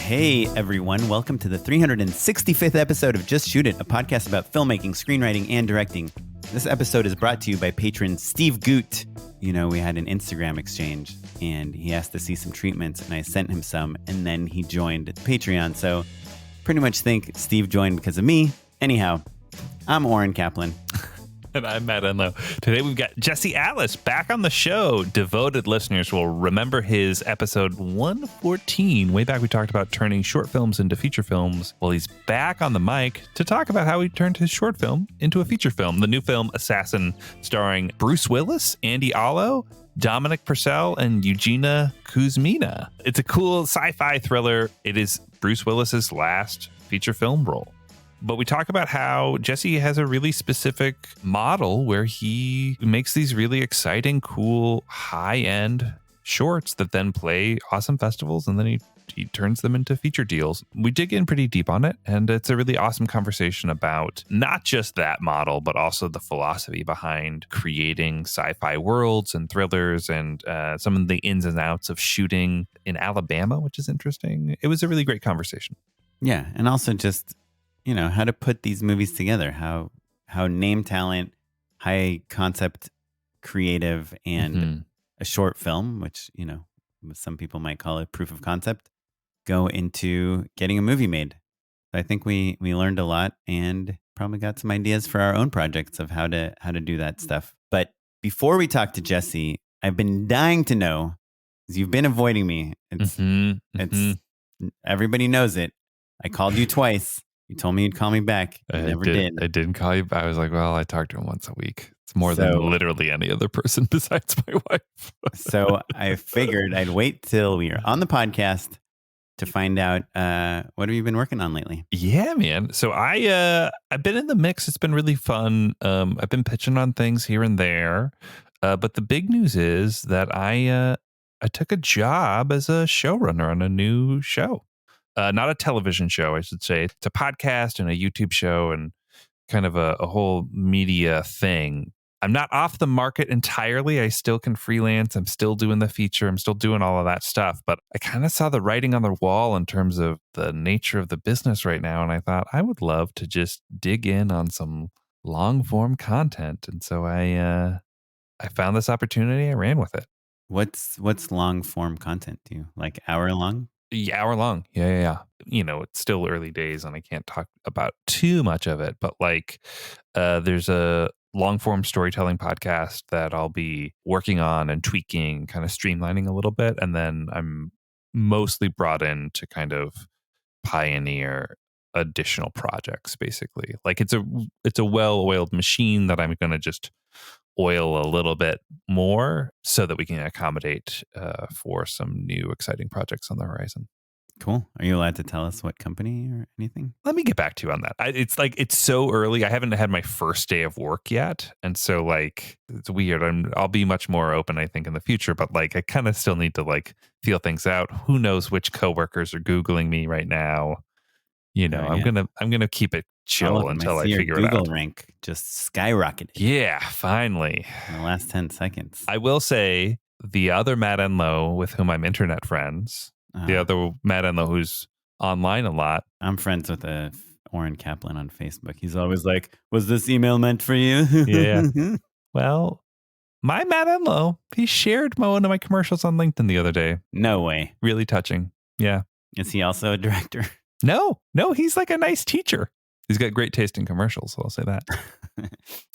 Hey, everyone. Welcome to the 365th episode of Just Shoot It, a podcast about filmmaking, screenwriting, and directing. This episode is brought to you by patron Steve Goot. You know, we had an Instagram exchange, and he asked to see some treatments, and I sent him some, and then he joined Patreon. So pretty much think Steve joined because of me. Anyhow, I'm Oren Kaplan. And I'm Matt Oren. Today we've got Jesse Alice back on the show. Devoted listeners will remember his episode 114. Way back we talked about turning short films into feature films. Well, he's back on the mic to talk about how he turned his short film into a feature film. The new film, Assassin, starring Bruce Willis, Andy Allo, Dominic Purcell, and Eugenia Kuzmina. It's a cool sci-fi thriller. It is Bruce Willis's last feature film role. But we talk about how Jesse has a really specific model where he makes these really exciting, cool, high-end shorts that then play awesome festivals, and then he turns them into feature deals. We dig in pretty deep on it, and it's a really awesome conversation about not just that model, but also the philosophy behind creating sci-fi worlds and thrillers and some of the ins and outs of shooting in Alabama, which is interesting. It was a really great conversation. Yeah, and also just, you know, how to put these movies together, how name talent, high concept, creative, and a short film, which, you know, some people might call it proof of concept, go into getting a movie made. I think we learned a lot and probably got some ideas for our own projects of how to do that stuff. But before we talk to Jesse, I've been dying to know, because you've been avoiding me. It's everybody knows it. I called you twice. You told me you'd call me back. You never did. I didn't call you back. I was like, well, I talk to him once a week. It's more than literally any other person besides my wife. So I figured I'd wait till we are on the podcast to find out what have you been working on lately? Yeah, man. So I've been in the mix. It's been really fun. I've been pitching on things here and there. But the big news is that I took a job as a showrunner on a new show. Not a television show, I should say. It's a podcast and a YouTube show and kind of a whole media thing. I'm not off the market entirely. I still can freelance. I'm still doing the feature. I'm still doing all of that stuff. But I kind of saw the writing on the wall in terms of the nature of the business right now. And I thought I would love to just dig in on some long form content. And so I found this opportunity. I ran with it. What's long form content? Do you like hour long? Yeah, hour long. Yeah. You know, it's still early days and I can't talk about too much of it, but like there's a long form storytelling podcast that I'll be working on and tweaking, kind of streamlining a little bit. And then I'm mostly brought in to kind of pioneer additional projects, basically. Like it's a well-oiled machine that I'm going to just oil a little bit more so that we can accommodate for some new exciting projects on the horizon. Cool. Are you allowed to tell us what company or anything? Let me get back to you on that. It's so early. I haven't had my first day of work yet. And so like, it's weird. I'll be much more open, I think, in the future, but like, I kind of still need to like feel things out. Who knows which coworkers are Googling me right now? You know, I'm gonna keep it chill until I figure it out. Google rank just skyrocketed. Yeah, finally. In the last 10 seconds. I will say the other Matt Enlow with whom I'm internet friends, the other Matt Enlow who's online a lot. I'm friends with Oren Kaplan on Facebook. He's always like, was this email meant for you? Yeah. Well, my Matt Enlow, he shared one of my commercials on LinkedIn the other day. No way. Really touching. Yeah. Is he also a director? No, he's like a nice teacher. He's got great taste in commercials, so I'll say that.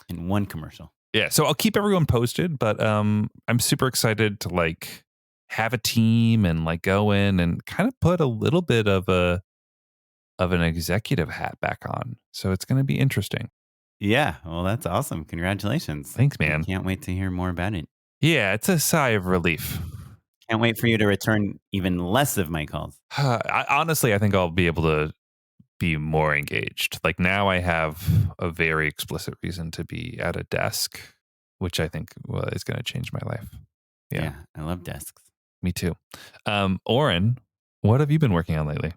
In one commercial. Yeah, so I'll keep everyone posted, but I'm super excited to like have a team and like go in and kind of put a little bit of an executive hat back on. So it's going to be interesting. Yeah, well, that's awesome. Congratulations. Thanks, man. I can't wait to hear more about it. Yeah, it's a sigh of relief. Can't wait for you to return even less of my calls. Honestly, I think I'll be able to be more engaged. Like now I have a very explicit reason to be at a desk, which I think is going to change my life. Yeah, I love desks. Me too. Oren, what have you been working on lately?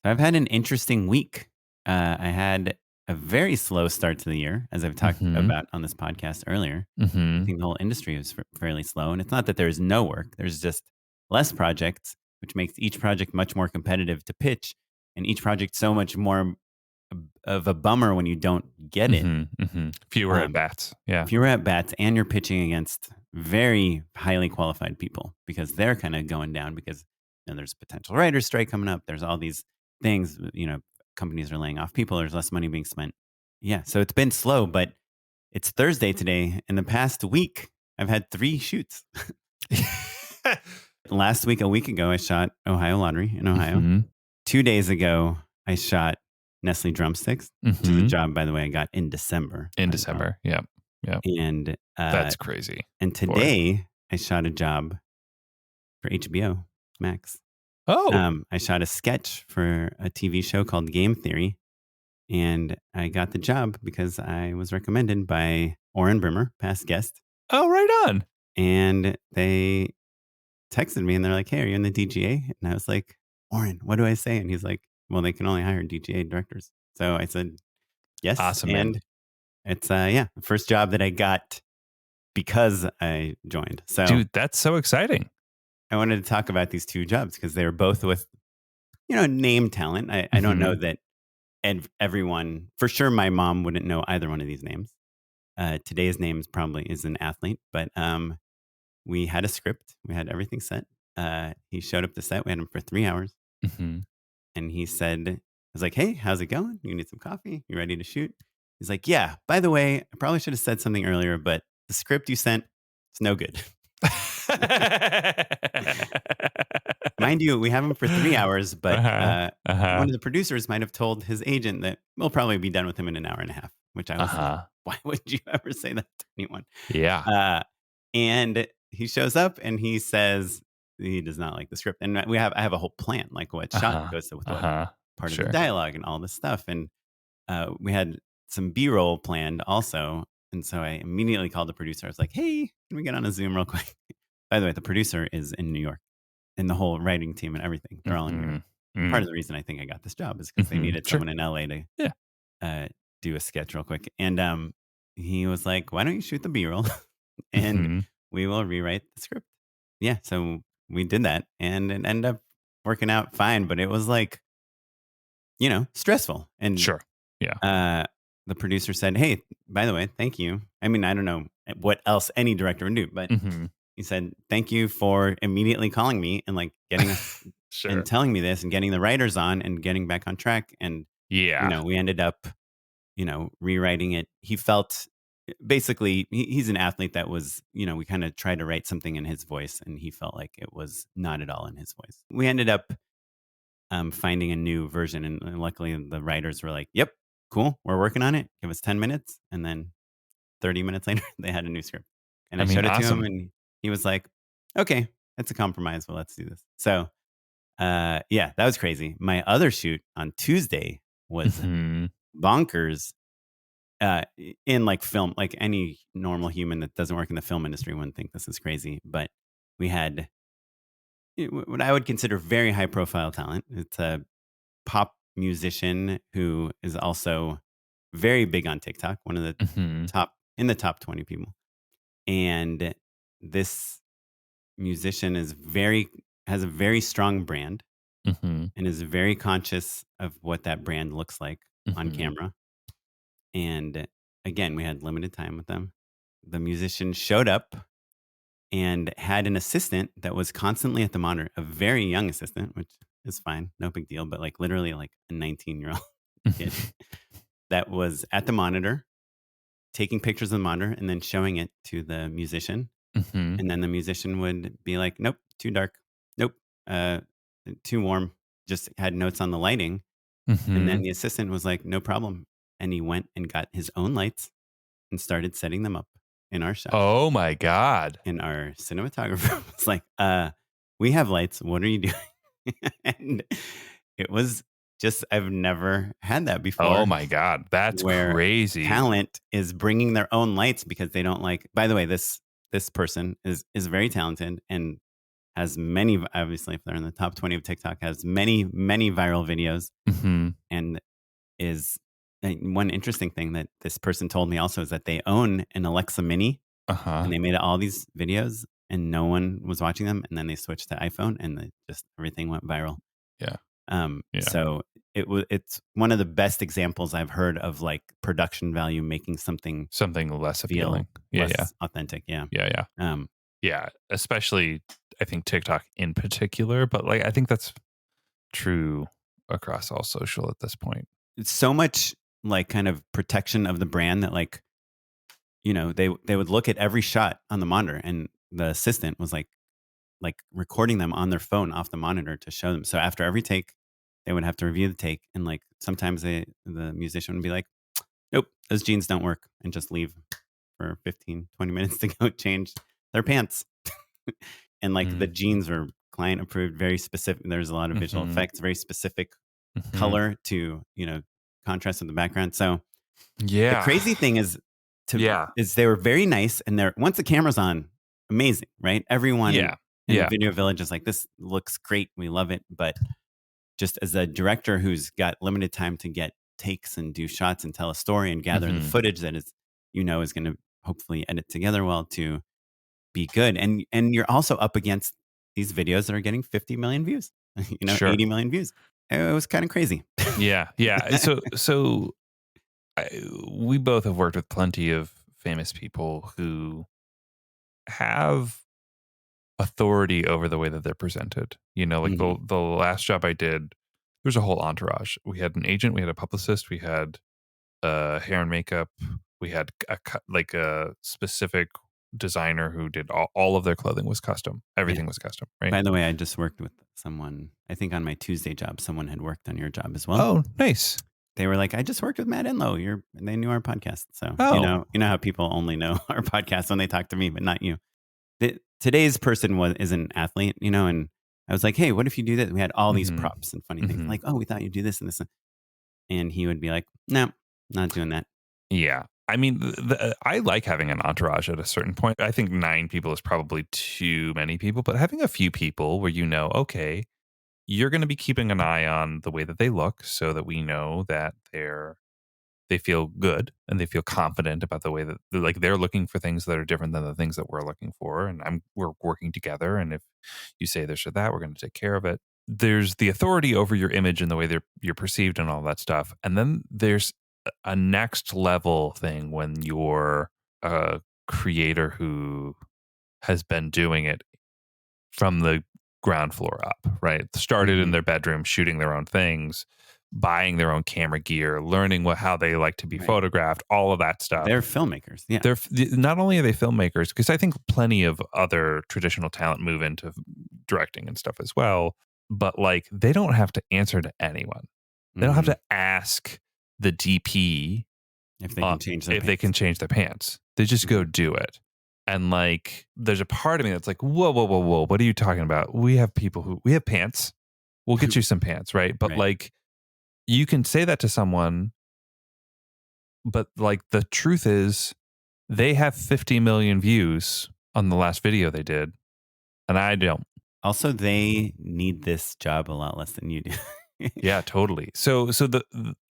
I've had an interesting week. I had a very slow start to the year, as I've talked about on this podcast earlier. I think the whole industry was fairly slow. And it's not that there's no work. There's just less projects. which makes each project much more competitive to pitch, and each project so much more of a bummer when you don't get it. Fewer at bats. Yeah. Fewer at bats, and you're pitching against very highly qualified people because they're kind of going down because there's a potential writer's strike coming up. There's all these things, companies are laying off people. There's less money being spent. Yeah. So it's been slow, but it's Thursday today. In the past week, I've had 3 shoots. Last week, a week ago, I shot Ohio Lottery in Ohio. 2 days ago, I shot Nestle Drumsticks, which is a job, by the way, I got in December. Yeah. And that's crazy. And today, I shot a job for HBO Max. Oh. I shot a sketch for a TV show called Game Theory. And I got the job because I was recommended by Oren Brimmer, past guest. Oh, right on. And they texted me and they're like, hey, are you in the DGA? And I was like, Oren, what do I say? And he's like, well, they can only hire DGA directors. So I said, yes. Awesome, and man. It's, the first job that I got because I joined. So, dude, that's so exciting. I wanted to talk about these 2 jobs because they were both with, name talent. I don't know that everyone, for sure, my mom wouldn't know either one of these names. Today's name probably is an athlete, but we had a script. We had everything set. He showed up to set. We had him for 3 hours. And he said, I was like, hey, how's it going? You need some coffee? You ready to shoot? He's like, yeah, by the way, I probably should have said something earlier, but the script you sent, it's no good. Mind you, we have him for 3 hours, but one of the producers might have told his agent that we'll probably be done with him in an hour and a half, which I was like, why would you ever say that to anyone? Yeah. And he shows up and he says he does not like the script. And I have a whole plan, like what shot goes with what part of the dialogue and all this stuff. And we had some B-roll planned also. And so I immediately called the producer. I was like, hey, can we get on a Zoom real quick? By the way, the producer is in New York, and the whole writing team and everything, they're all in New York. Part of the reason I think I got this job is because they needed someone in LA to do a sketch real quick. And he was like, why don't you shoot the B-roll and we will rewrite the script. Yeah, so we did that and it ended up working out fine, but it was like, stressful. And the producer said, hey, by the way, thank you. I mean, I don't know what else any director would do, but he said, thank you for immediately calling me and like getting us and telling me this and getting the writers on and getting back on track. And, we ended up, rewriting it. He felt basically he's an athlete that was, we kind of tried to write something in his voice and he felt like it was not at all in his voice. We ended up finding a new version. And luckily the writers were like, yep, cool, we're working on it. Give us 10 minutes. And then 30 minutes later, they had a new script. And I showed it to him and he was like, okay, that's a compromise. Well, let's do this. So, that was crazy. My other shoot on Tuesday was bonkers. In like film, like any normal human that doesn't work in the film industry wouldn't think this is crazy. But we had what I would consider very high profile talent. It's a pop musician who is also very big on TikTok, one of the top 20 people. And this musician has a very strong brand and is very conscious of what that brand looks like on camera. And again, we had limited time with them. The musician showed up and had an assistant that was constantly at the monitor, a very young assistant, which is fine, no big deal, but like literally like a 19-year-old kid that was at the monitor, taking pictures of the monitor and then showing it to the musician. And then the musician would be like, nope, too dark. Nope, too warm. Just had notes on the lighting. And then the assistant was like, no problem. And he went and got his own lights and started setting them up in our shop. Oh my God. And our cinematographer was like, we have lights. What are you doing? And it was just, I've never had that before. Oh my God. That's crazy. Talent is bringing their own lights because they don't like, by the way, this person is very talented and has many, obviously if they're in the top 20 of TikTok, has many viral videos. And is one interesting thing that this person told me also is that they own an Alexa Mini and they made all these videos and no one was watching them. And then they switched to iPhone and everything went viral. Yeah. So it's one of the best examples I've heard of like production value making something less appealing, less authentic. Yeah, especially I think TikTok in particular, but like I think that's true across all social at this point. It's so much like kind of protection of the brand that like, you know, they would look at every shot on the monitor, and the assistant was like recording them on their phone off the monitor to show them. So after every take, they would have to review the take, and like sometimes the musician would be like, nope, those jeans don't work, and just leave for 15, 20 minutes to go change their pants. And like the jeans were client approved, very specific. There's a lot of visual effects, very specific color to, you know, contrast with the background. So the crazy thing is they were very nice, and they're, once the camera's on, amazing, right? Everyone in the Video Village is like, this looks great, we love it. But just as a director who's got limited time to get takes and do shots and tell a story and gather the footage that is, you know, is going to hopefully edit together well to be good. And you're also up against these videos that are getting 50 million views, you know, 80 million views. It was kind of crazy. Yeah. So we both have worked with plenty of famous people who have authority over the way that they're presented. You know, like the last job I did, there's a whole entourage. We had an agent, we had a publicist, we had hair and makeup, we had a specific designer who did all of their clothing was custom. Everything was custom, right? By the way, I just worked with someone, I think on my Tuesday job, someone had worked on your job as well. Oh, nice. They were like, I just worked with Matt Enlow. And they knew our podcast. So, you know how people only know our podcast when they talk to me, but not you. Today's person is an athlete, you know, and I was like, hey, what if you do this? We had all these props and funny things like, oh, we thought you'd do this and this. And he would be like, no, not doing that. Yeah. I mean, I like having an entourage at a certain point. I think 9 people is probably too many people, but having a few people where you know, okay, you're going to be keeping an eye on the way that they look so that we know that they feel good and they feel confident about the way that they're looking for things that are different than the things that we're looking for. And we're working together. And if you say this or that, we're going to take care of it. There's the authority over your image and the way you're perceived and all that stuff. And then there's a next level thing when you're a creator who has been doing it from the ground floor up, right? Started in their bedroom, shooting their own things, buying their own camera gear, learning how they like to be photographed, all of that stuff. They're filmmakers. Yeah. They're not only are they filmmakers, because I think plenty of other traditional talent move into directing and stuff as well, but like they don't have to answer to anyone. They don't have to ask the DP if they can change their they can change their pants. They just go do it. And like, there's a part of me that's like, whoa, what are you talking about? We have pants. We'll get you some pants, right? But like, you can say that to someone, but like the truth is, they have 50 million views on the last video they did, and I don't. Also, they need this job a lot less than you do. Yeah, totally. So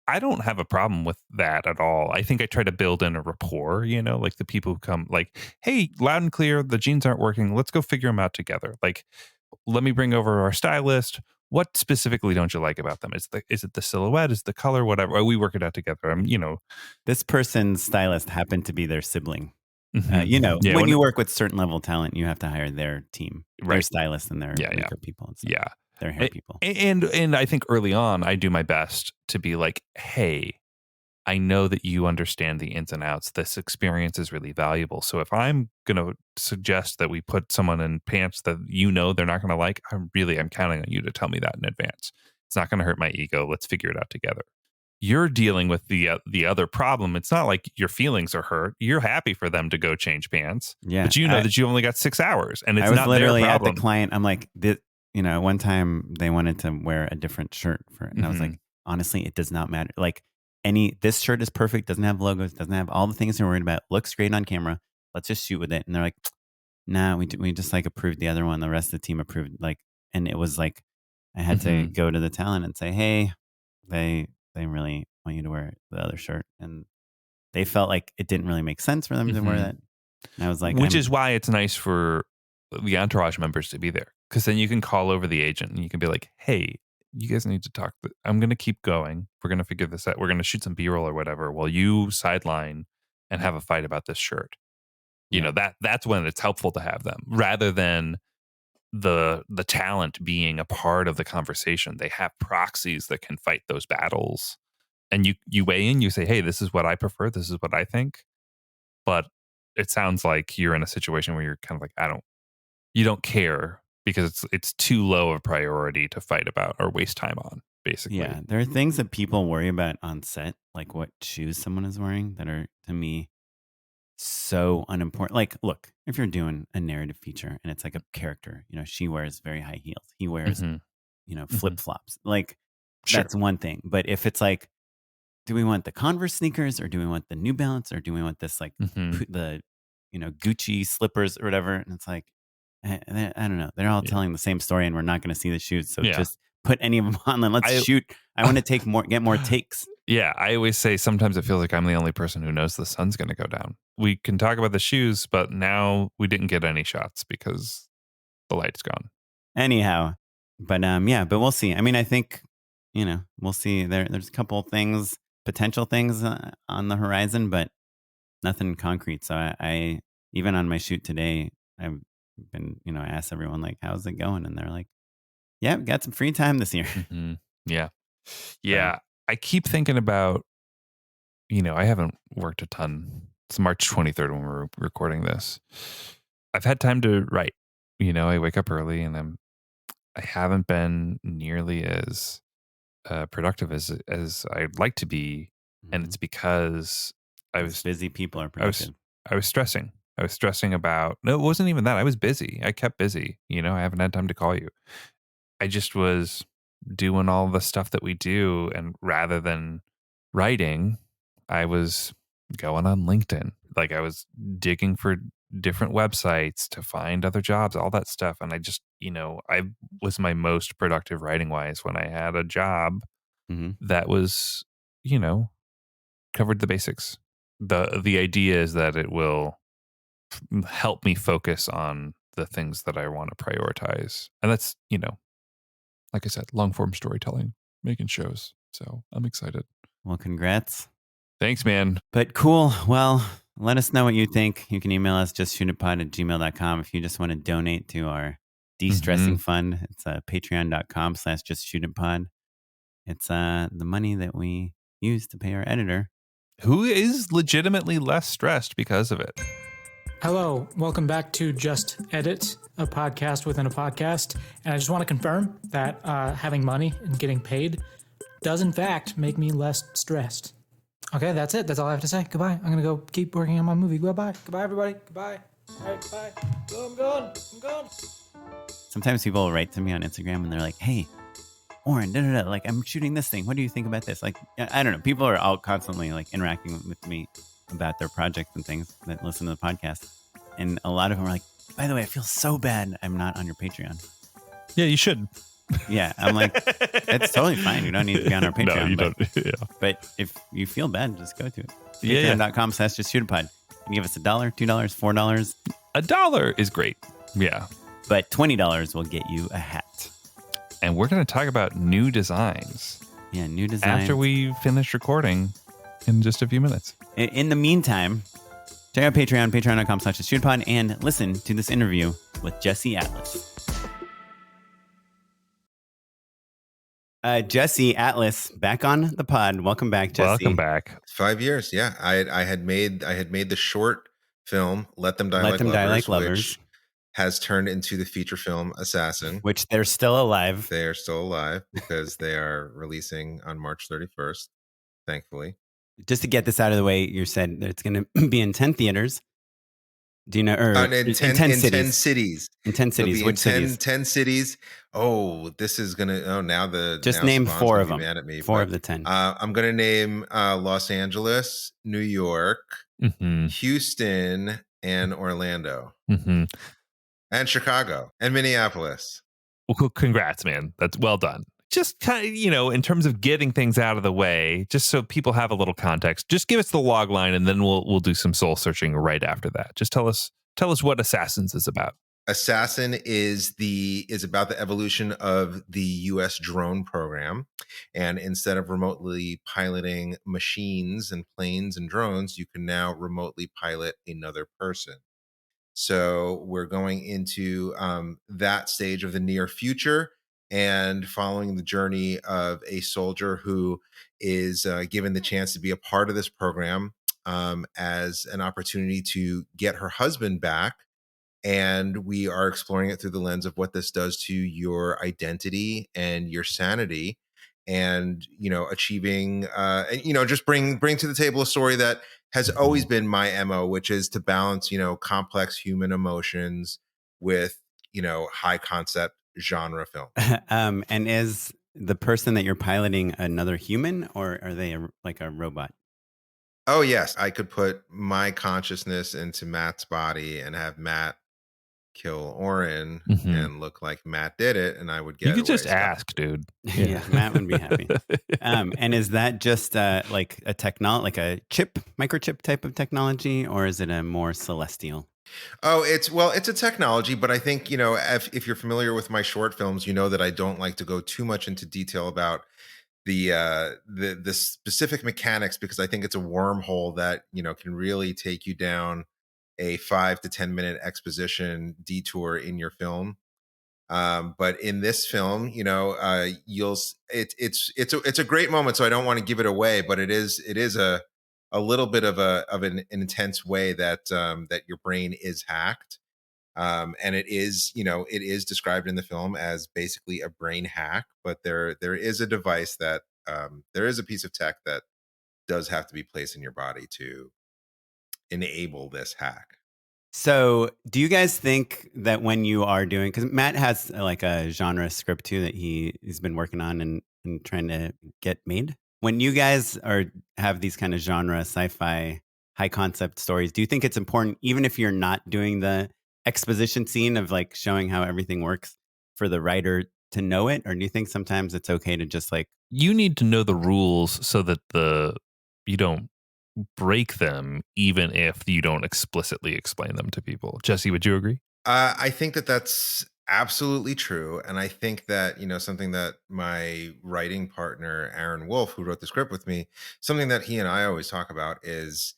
I don't have a problem with that at all. I think I try to build in a rapport, you know, like the people who come like, hey, loud and clear, the jeans aren't working. Let's go figure them out together. Like, let me bring over our stylist. What specifically don't you like about them? Is it the silhouette? Is it the color? Whatever. We work it out together. You know, this person's stylist happened to be their sibling. You know, when you work with certain level talent, you have to hire their team, their stylist and their makeup people. And stuff. Their hair people. And I think early on, I do my best to be like, hey, I know that you understand the ins and outs. This experience is really valuable. So if I'm going to suggest that we put someone in pants that you know they're not going to like, I'm counting on you to tell me that in advance. It's not going to hurt my ego. Let's figure it out together. You're dealing with the other problem. It's not like your feelings are hurt. You're happy for them to go change pants. Yeah, but you know that you only got 6 hours, and it's not literally their problem. At the client. I'm like, you know, one time they wanted to wear a different shirt and I was like, honestly, it does not matter. Like this shirt is perfect. Doesn't have logos. Doesn't have all the things you're worried about. Looks great on camera. Let's just shoot with it. And they're like, nah, we just like approved the other one. The rest of the team approved. Like, and it was like, I had to go to the talent and say, hey, they really want you to wear the other shirt. And they felt like it didn't really make sense for them to wear that. And I was like, which is why it's nice for the entourage members to be there, because then you can call over the agent and you can be like, hey, you guys need to talk. I'm going to keep going. We're going to figure this out. We're going to shoot some B-roll or whatever while you sideline and have a fight about this shirt. You know, that's when it's helpful to have them rather than the talent being a part of the conversation. They have proxies that can fight those battles. And you weigh in, you say, hey, this is what I prefer. This is what I think. But it sounds like you're in a situation where you're kind of like, you don't care because it's too low of a priority to fight about or waste time on, basically. Yeah, there are things that people worry about on set, like what shoes someone is wearing, that are, to me, so unimportant. Like, look, if you're doing a narrative feature and it's like a character, you know, she wears very high heels, he wears, you know, flip flops. Like, that's one thing. But if it's like, do we want the Converse sneakers or do we want the New Balance or do we want this like the, you know, Gucci slippers or whatever? And it's like, I don't know. They're all telling the same story and we're not going to see the shoes. So just put any of them on and let's shoot. I want to get more takes. Yeah. I always say sometimes it feels like I'm the only person who knows the sun's going to go down. We can talk about the shoes, but now we didn't get any shots because the light's gone. Anyhow, but but we'll see. I mean, I think, you know, we'll see. There's a couple things, potential things on the horizon, but nothing concrete. So I even on my shoot today, I've been, you know, I asked everyone like, how's it going? And they're like, yeah, we got some free time this year. Yeah. I keep thinking about, you know, I haven't worked a ton. It's March 23rd when we're recording this. I've had time to write. You know, I wake up early and I haven't been nearly as productive as I'd like to be. And it's because busy people are productive. I was stressing. I was stressing about, no, it wasn't even that. I was busy. I kept busy. You know, I haven't had time to call you. I just was doing all the stuff that we do. And rather than writing, I was going on LinkedIn. Like I was digging for different websites to find other jobs, all that stuff. And I just, you know, I was my most productive writing wise when I had a job that was, you know, covered the basics. The idea is that it will help me focus on the things that I want to prioritize. And that's, you know, like I said, long form storytelling, making shows. So I'm excited. Well, congrats. Thanks, man. But cool. Well, let us know what you think. You can email us, justshootitpod@gmail.com. If you just want to donate to our de-stressing fund, it's patreon.com/justshootitpod. It's the money that we use to pay our editor, who is legitimately less stressed because of it. Hello, welcome back to Just Edit, a podcast within a podcast. And I just want to confirm that having money and getting paid does in fact make me less stressed. Okay, that's it. That's all I have to say. Goodbye. I'm going to go keep working on my movie. Goodbye. Goodbye, everybody. Goodbye. All right, bye. I'm gone. Sometimes people will write to me on Instagram and they're like, hey, Oren, like I'm shooting this thing. What do you think about this? Like, I don't know. People are all constantly like interacting with me about their projects and things that listen to the podcast. And a lot of them are like, by the way, I feel so bad I'm not on your Patreon. Yeah, you should. Yeah, I'm like, it's totally fine. You don't need to be on our Patreon. No, you don't. Yeah. But if you feel bad, just go to it. Patreon.com/justshootitpod. You can give us $1, $2, $4. $1 is great. Yeah. But $20 will get you a hat. And we're going to talk about new designs. Yeah, new designs. After we finish recording in just a few minutes. In the meantime, check out Patreon, patreon.com/justshootitpod, and listen to this interview with Jesse Atlas. Jesse Atlas, back on the pod. Welcome back, Jesse. Welcome back. 5 years, yeah. I had made the short film "Let Them Die Like Lovers," which has turned into the feature film "Assassin," which they're still alive. They are still alive because they are releasing on March 31st. Thankfully, just to get this out of the way, you said that it's going to be in 10 theaters. Do you know? Or in 10 cities. In 10 cities. Which 10 cities. Oh, this is going to. Oh, now just name 4 of them. Mad at me, 4 of the 10. I'm going to name Los Angeles, New York, Houston, and Orlando, and Chicago, and Minneapolis. Well, congrats, man. That's well done. Just kind of, you know, in terms of getting things out of the way, just so people have a little context, just give us the log line and then we'll do some soul searching right after that. Just tell us what Assassins is about. Assassin is about the evolution of the US drone program. And instead of remotely piloting machines and planes and drones, you can now remotely pilot another person. So we're going into that stage of the near future and following the journey of a soldier who is given the chance to be a part of this program as an opportunity to get her husband back. And we are exploring it through the lens of what this does to your identity and your sanity, and achieving and just bring to the table a story that has always been my MO, which is to balance complex human emotions with high concept genre film. And is the person that you're piloting another human, or are they like a robot? Oh yes, I could put my consciousness into Matt's body and have Matt kill Oren and look like Matt did it, and I would get. You could just ask, dude. Yeah, Matt would be happy. And is that just like a like a microchip type of technology, or is it a more celestial? Oh, it's a technology, but I think if you're familiar with my short films, you know that I don't like to go too much into detail about the specific mechanics, because I think it's a wormhole that can really take you down a 5 to 10 minute exposition detour in your film. But in this film, it's a great moment. So I don't want to give it away, but it is a little bit of an intense way that that your brain is hacked. And it is described in the film as basically a brain hack, but there is a device that there is a piece of tech that does have to be placed in your body to enable this hack. So, do you guys think that when you are doing, because Matt has like a genre script too that he's been working on and trying to get made. When you guys have these kind of genre sci-fi high concept stories, do you think it's important, even if you're not doing the exposition scene of like showing how everything works, for the writer to know it? Or do you think sometimes it's okay to just like, you need to know the rules so that you don't break them, even if you don't explicitly explain them to people? Jesse, would you agree? I think that that's absolutely true. And I think that, something that my writing partner, Aaron Wolf, who wrote the script with me, something that he and I always talk about is,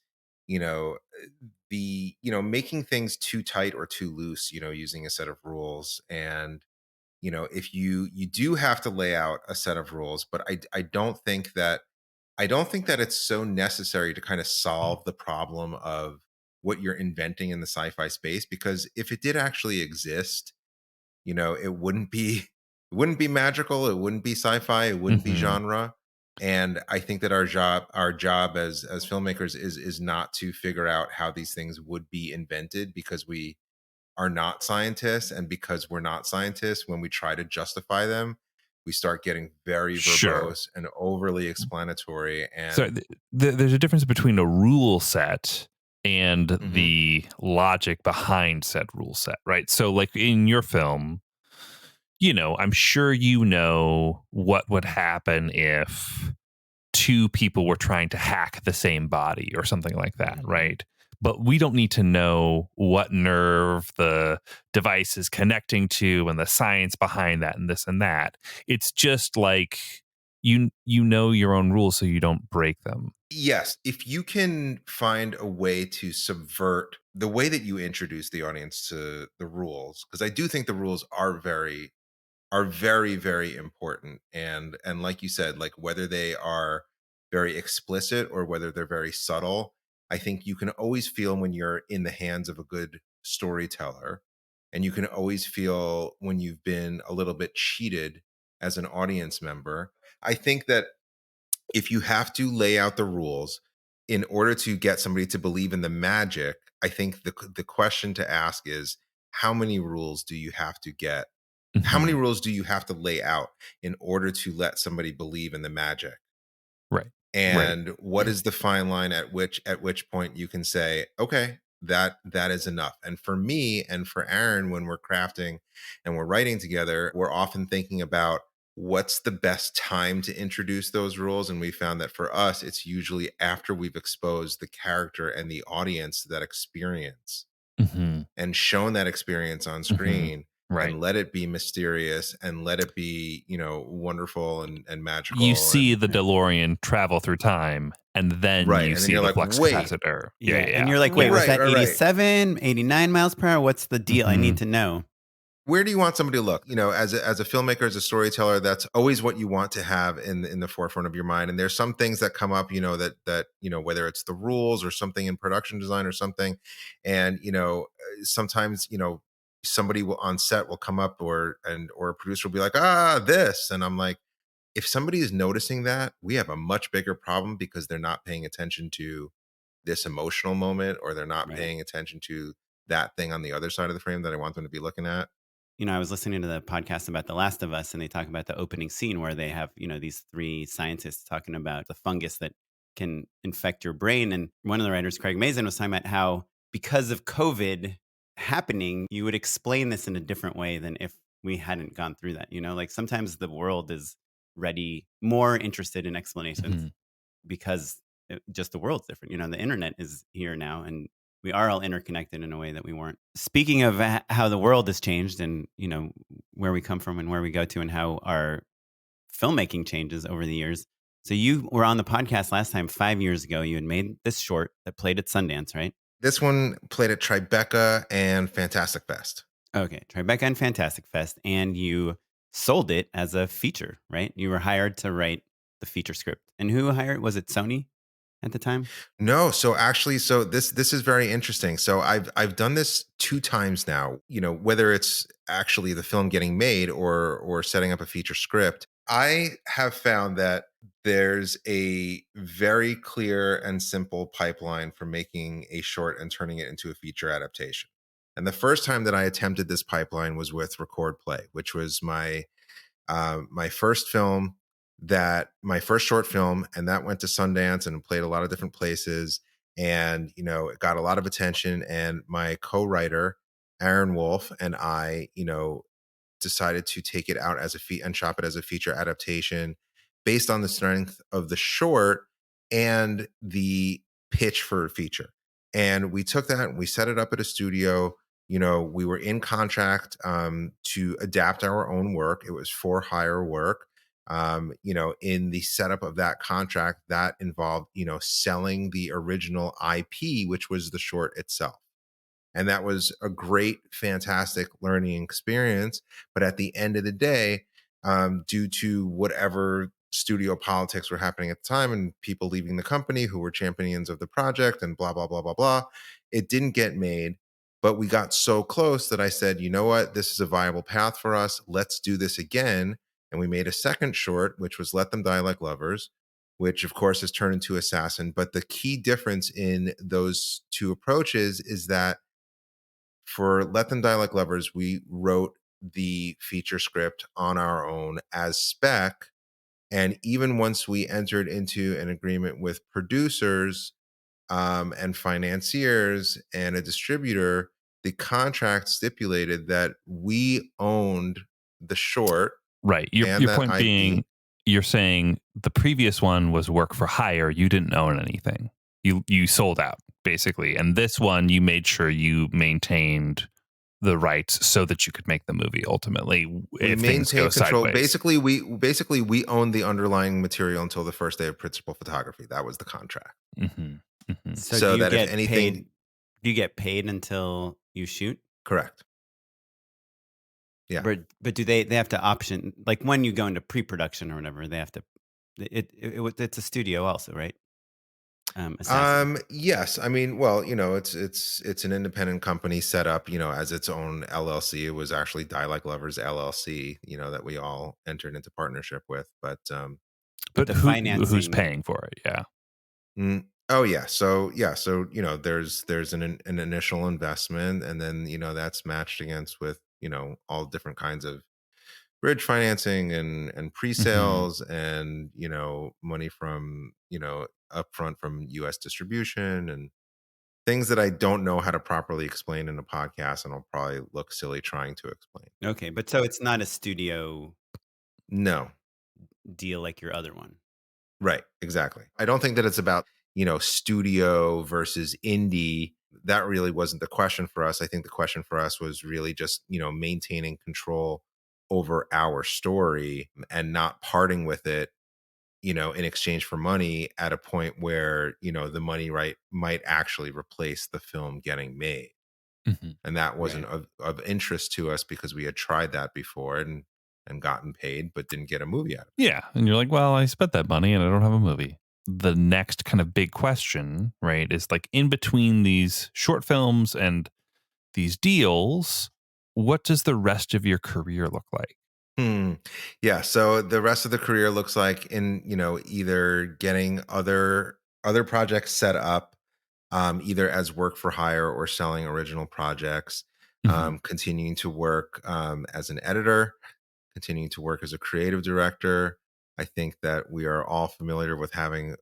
making things too tight or too loose, using a set of rules. And, if you do have to lay out a set of rules, but I don't think that it's so necessary to kind of solve the problem of what you're inventing in the sci-fi space, because if it did actually exist, it wouldn't be magical, it wouldn't be sci-fi, it wouldn't be genre. And I think that our job as filmmakers is not to figure out how these things would be invented, because we are not scientists, and because we're not scientists, when we try to justify them, we start getting very verbose and overly explanatory. And so there's a difference between a rule set and the logic behind said rule set, right? So like in your film, I'm sure what would happen if two people were trying to hack the same body or something like that, right? But we don't need to know what nerve the device is connecting to and the science behind that and this and that. It's just like you know your own rules so you don't break them. Yes, if you can find a way to subvert the way that you introduce the audience to the rules, because I do think the rules are very, very important. And like you said, like whether they are very explicit or whether they're very subtle, I think you can always feel when you're in the hands of a good storyteller, and you can always feel when you've been a little bit cheated as an audience member. I think that if you have to lay out the rules in order to get somebody to believe in the magic, I think the question to ask is, how many rules do you have to get? How many rules do you have to lay out in order to let somebody believe in the magic? Right. And what is the fine line at which point you can say, okay, that is enough? And for me and for Aaron, when we're crafting and we're writing together, we're often thinking about what's the best time to introduce those rules. And we found that for us, it's usually after we've exposed the character and the audience to that experience. and shown that experience on screen Right. and let it be mysterious and let it be, wonderful and magical. You see the DeLorean travel through time, and then Right, you and then see you're the like, flux wait. capacitor. Yeah. And you're like, wait, was Right, that right, right. 87, 89 miles per hour? What's the deal? I need to know. Where do you want somebody to look? As a filmmaker, as a storyteller, that's always what you want to have in the forefront of your mind. And there's some things that come up, that whether it's the rules or something in production design or something, and sometimes somebody on set will come up or a producer will be like, this, and I'm like, if somebody is noticing that, we have a much bigger problem because they're not paying attention to this emotional moment, or they're not paying attention to that thing on the other side of the frame that I want them to be looking at. I was listening to the podcast about The Last of Us, and they talk about the opening scene where they have, these three scientists talking about the fungus that can infect your brain. And one of the writers, Craig Mazin, was talking about how because of COVID happening, you would explain this in a different way than if we hadn't gone through that. Like sometimes the world is more interested in explanations because just the world's different. The internet is here now, and we are all interconnected in a way that we weren't. Speaking of how the world has changed and, where we come from and where we go to and how our filmmaking changes over the years. So you were on the podcast last time 5 years ago. You had made this short that played at Sundance, right? This one played at Tribeca and Fantastic Fest. Okay, Tribeca and Fantastic Fest. And you sold it as a feature, right? You were hired to write the feature script. And who hired? Was it Sony at the time? No, so actually, this is very interesting. So I've done this 2 times now. Whether it's actually the film getting made or setting up a feature script, I have found that there's a very clear and simple pipeline for making a short and turning it into a feature adaptation. And the first time that I attempted this pipeline was with Record Play, which was my first film, my first short film, and that went to Sundance and played a lot of different places, and it got a lot of attention. And my co-writer Aaron Wolf and I decided to take it out as and shop it as a feature adaptation based on the strength of the short and the pitch for a feature. And we took that and we set it up at a studio. We were in contract to adapt our own work. It was for hire work. In the setup of that contract, that involved, selling the original IP, which was the short itself. And that was a great, fantastic learning experience. But at the end of the day, due to whatever studio politics were happening at the time and people leaving the company who were champions of the project and blah, blah, blah, blah, blah, it didn't get made. But we got so close that I said, you know what, this is a viable path for us. Let's do this again. And we made a second short, which was Let Them Die Like Lovers, which of course has turned into Assassin. But the key difference in those 2 approaches is that for Let Them Die Like Lovers, we wrote the feature script on our own as spec. And even once we entered into an agreement with producers and financiers and a distributor, the contract stipulated that we owned the short. Right. Your point being, you're saying the previous one was work for hire. You didn't own anything. You sold out, basically. And this one, you made sure you maintained the rights so that you could make the movie ultimately. If things go control. Sideways. Basically, we owned the underlying material until the first day of principal photography. That was the contract. So that if anything, do you get paid until you shoot? Correct. Yeah. But do they have to option, like when you go into pre-production or whatever, they have to, it's a studio also, right? Yes. I mean, well, it's an independent company set up, as its own LLC. It was actually Die Like Lovers LLC, that we all entered into partnership with. But the financing, who's paying for it? Yeah. Oh yeah. So there's an initial investment, and then that's matched against with all different kinds of bridge financing and pre-sales and money from upfront from US distribution and things that I don't know how to properly explain in a podcast, and I'll probably look silly trying to explain. Okay, but so it's not a studio deal like your other one. Right, exactly. I don't think that it's about studio versus indie. that really wasn't the question for us. I think the question for us was really just, maintaining control over our story and not parting with it, in exchange for money at a point where, the money might actually replace the film getting made. Mhm. And that wasn't Right. of interest to us because we had tried that before and gotten paid, but didn't get a movie out of it. Yeah. And you're like, well, I spent that money and I don't have a movie. The next kind of big question, right, is like in between these short films and these deals, what does the rest of your career look like? Yeah. So the rest of the career looks like in, either getting other projects set up, either as work for hire or selling original projects, Mhm. continuing to work as an editor, continuing to work as a creative director. I think that we are all familiar with having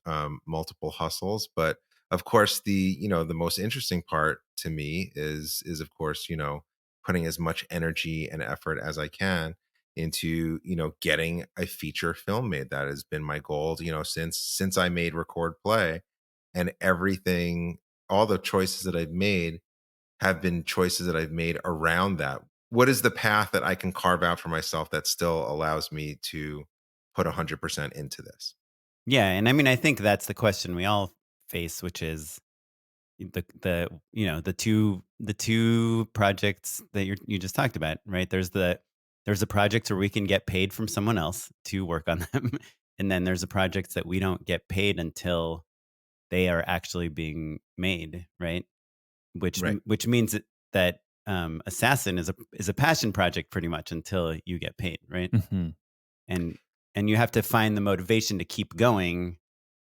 multiple hustles, but of course, the most interesting part to me is of course, putting as much energy and effort as I can into getting a feature film made. That has been my goal, since I made Record Play, and everything, all the choices that I've made have been choices that I've made around that. What is the path that I can carve out for myself that still allows me to put 100% into this? Yeah, and I mean, I think that's the question we all face, which is the two projects that you just talked about, right? There's a project where we can get paid from someone else to work on them, and then there's the projects that we don't get paid until they are actually being made, right? Which Right. which means that Assassin is a passion project pretty much until you get paid, right? Mhm. And and you have to find the motivation to keep going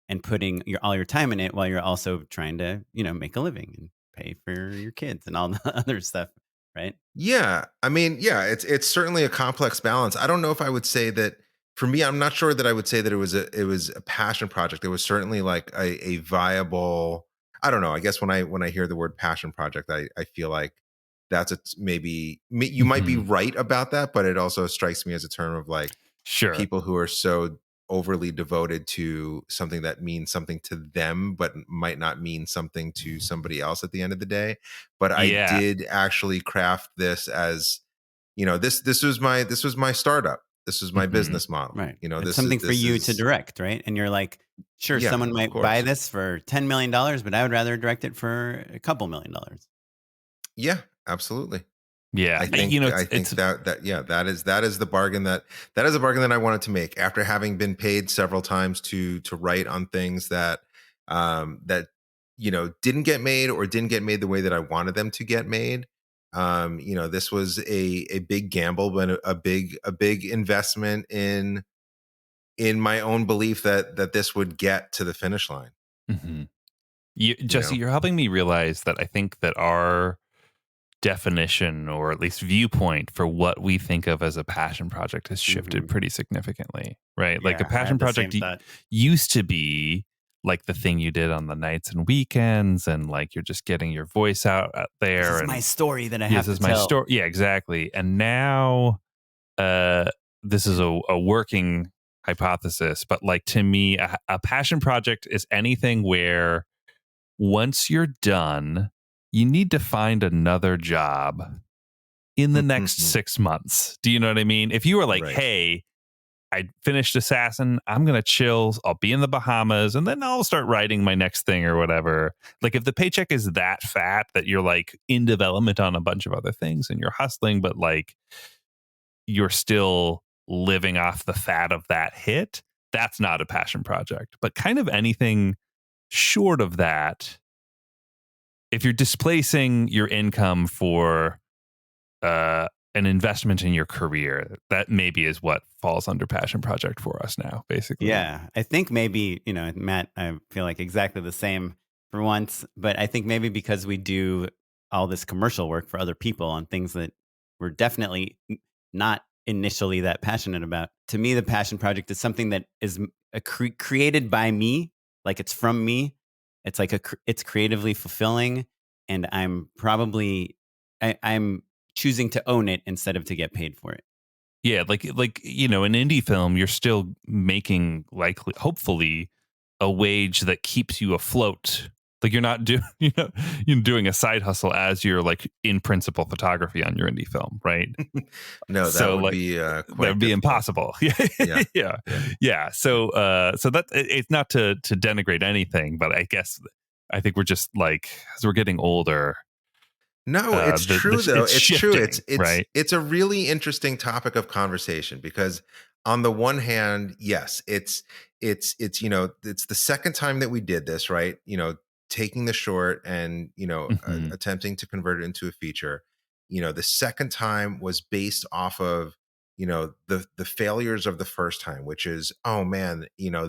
and putting all your time in it while you're also trying to, make a living and pay for your kids and all the other stuff, right? Yeah. I mean, yeah, it's certainly a complex balance. I don't know if I would say that for me, I'm not sure that I would say that it was a passion project. It was certainly like a viable, I don't know. I guess when I hear the word passion project, I feel like that's you might be Mhm. right about that, but it also strikes me as a term of like Sure. people who are so overly devoted to something that means something to them but might not mean something to somebody else at the end of the day. But I Yeah. did actually craft this as, this was my startup, this was my Mhm. business model, Right. It's this is something for this you to is direct, right? And you're like, sure, yeah, someone of might buy course. this for $10 million, but I would rather direct it for a couple $1 million. Yeah, absolutely. Yeah. I You think know, I think that yeah, that is the bargain that is a bargain that I wanted to make after having been paid several times to write on things that didn't get made or didn't get made the way that I wanted them to get made. This was a big gamble, but a big investment in my own belief that this would get to the finish line. Mhm. You Jesse, know, you're helping me realize that I think that our definition or at least viewpoint for what we think of as a passion project has shifted Hmm. pretty significantly, right? Like a Yeah, I passion had the same project thought. used to be like the thing you did on the nights and weekends, and like you're just getting your voice out This there, is my and story that I yes, have this to is my tell. story. Yeah, exactly. And now uh this is a working hypothesis, but like to me, a passion project is anything where once you're done, you need to find another job in the next 6 months. Do you know what I mean? If you were like, right. hey, I finished Assassin, I'm going to chill, I'll be in the Bahamas, and then I'll start writing my next thing or whatever. Like, if the paycheck is that fat that you're like in development on a bunch of other things and you're hustling, but like you're still living off the fat of that hit, that's not a passion project. But kind of anything short of that, if you're displacing your income for an investment in your career, that maybe is what falls under passion project for us now, basically. Yeah, I think maybe, Matt, I feel like exactly the same for once, but I think maybe because we do all this commercial work for other people on things that we're definitely not initially that passionate about. To me, the passion project is something that is created by me, like it's from me. It's like it's creatively fulfilling, and I'm choosing to own it instead of to get paid for it. Yeah, like an indie film, you're still making likely, hopefully, a wage that keeps you afloat Like you're not doing, you're doing a side hustle as your like in principal photography on your indie film, right? No, that would be that would be impossible. Yeah. Yeah. So that it's not to denigrate anything, but I think we're just like as we're getting older. No, it's true though. It's shifting, true. It's right. It's a really interesting topic of conversation because on the one hand, yes, it's it's the second time that we did this, right? Taking the short and attempting to convert it into a feature. The second time was based off of the failures of the first time, which is, oh man,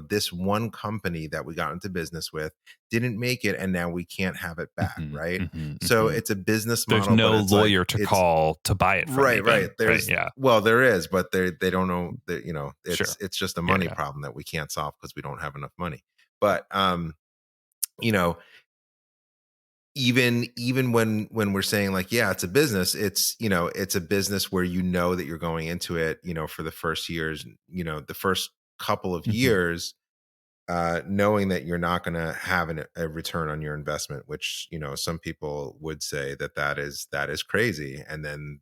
this one company that we got into business with didn't make it and now we can't have it back, right? So it's a business model. There's no lawyer to call to buy it from right. There's well, there is, but they don't know that it's just a money problem that we can't solve because we don't have enough money. But even when we're saying like, yeah, it's a business, it's a business where that you're going into it, for the first years, the first couple of years, knowing that you're not going to have a return on your investment, which, some people would say that is crazy. And then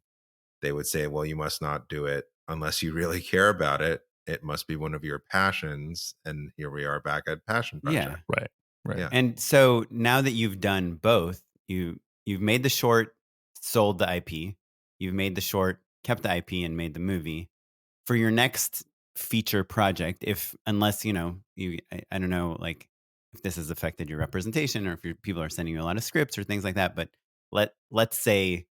they would say, well, you must not do it unless you really care about it. It must be one of your passions. And here we are back at passion project. Yeah. Right. Yeah. And so now that you've done both, you've made the short, sold the IP, you've made the short, kept the IP, and made the movie. For your next feature project, unless I don't know, like if this has affected your representation or if people are sending you a lot of scripts or things like that, but let's say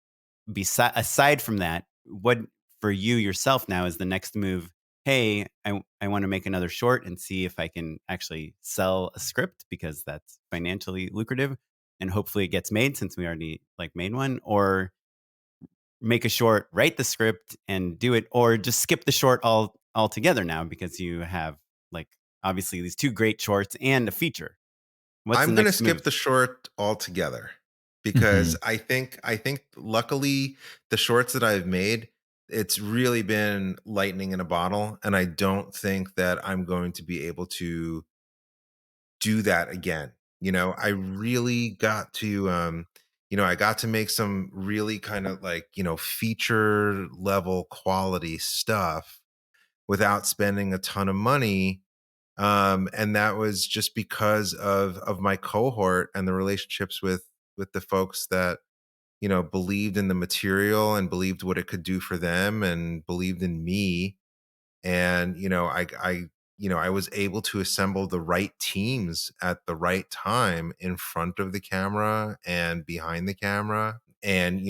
aside from that, what for you yourself now is the next move? Hey, I want to make another short and see if I can actually sell a script because that's financially lucrative and hopefully it gets made since we already made one, or make a short, write the script and do it, or just skip the short altogether now because you have obviously these two great shorts and a feature. I'm going to skip the short altogether because I think luckily the shorts that I've made, it's really been lightning in a bottle. And I don't think that I'm going to be able to do that again. I really got to, I got to make some really kind of feature level quality stuff without spending a ton of money. And that was just because of my cohort and the relationships with the folks that, believed in the material and believed what it could do for them and believed in me. And, I was able to assemble the right teams at the right time in front of the camera and behind the camera. And,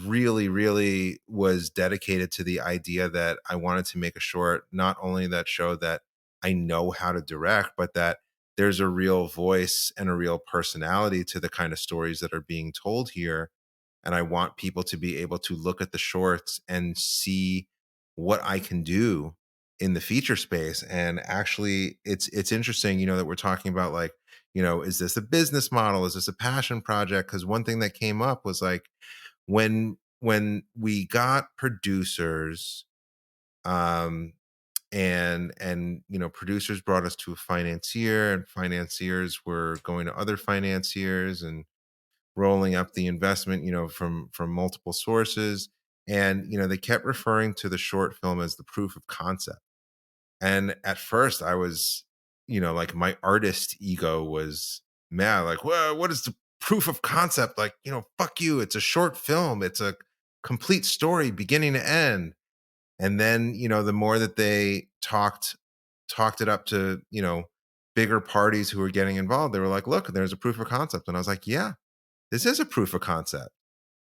really, really was dedicated to the idea that I wanted to make a short, not only that showed that I know how to direct, but that there's a real voice and a real personality to the kind of stories that are being told here. And I want people to be able to look at the shorts and see what I can do in the feature space. And actually it's interesting, that we're talking about is this a business model? Is this a passion project? Because one thing that came up was when we got producers, and producers brought us to a financier, and financiers were going to other financiers and rolling up the investment, from multiple sources. And, they kept referring to the short film as the proof of concept. And at first I was, my artist ego was mad, well, what is the proof of concept? Fuck you. It's a short film. It's a complete story, beginning to end. And then, the more that they talked it up to, bigger parties who were getting involved, they were like, look, there's a proof of concept. And I was like, yeah, this is a proof of concept,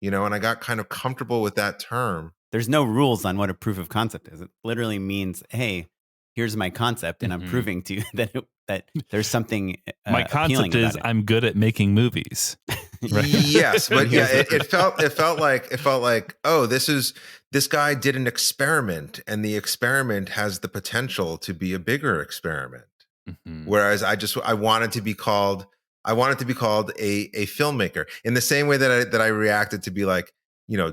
and I got kind of comfortable with that term. There's no rules on what a proof of concept is. It literally means, hey, here's my concept, and I'm proving to you that there's something. My concept is I'm good at making movies. Right? Yes, but yeah, it felt like, oh, this guy did an experiment, and the experiment has the potential to be a bigger experiment. Whereas I wanted to be called a filmmaker in the same way that I reacted to be like,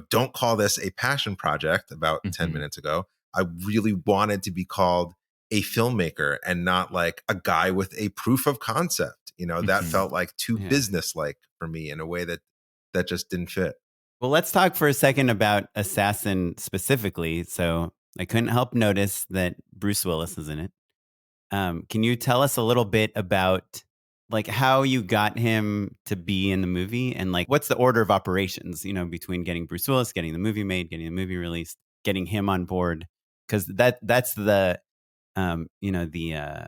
don't call this a passion project about 10 minutes ago. I really wanted to be called a filmmaker and not like a guy with a proof of concept, That felt like too Yeah. business-like for me in a way that just didn't fit. Well, let's talk for a second about Assassin specifically. So I couldn't help notice that Bruce Willis is in it. Can you tell us a little bit about like how you got him to be in the movie, and like what's the order of operations, between getting Bruce Willis, getting the movie made, getting the movie released, getting him on board? Because that's the the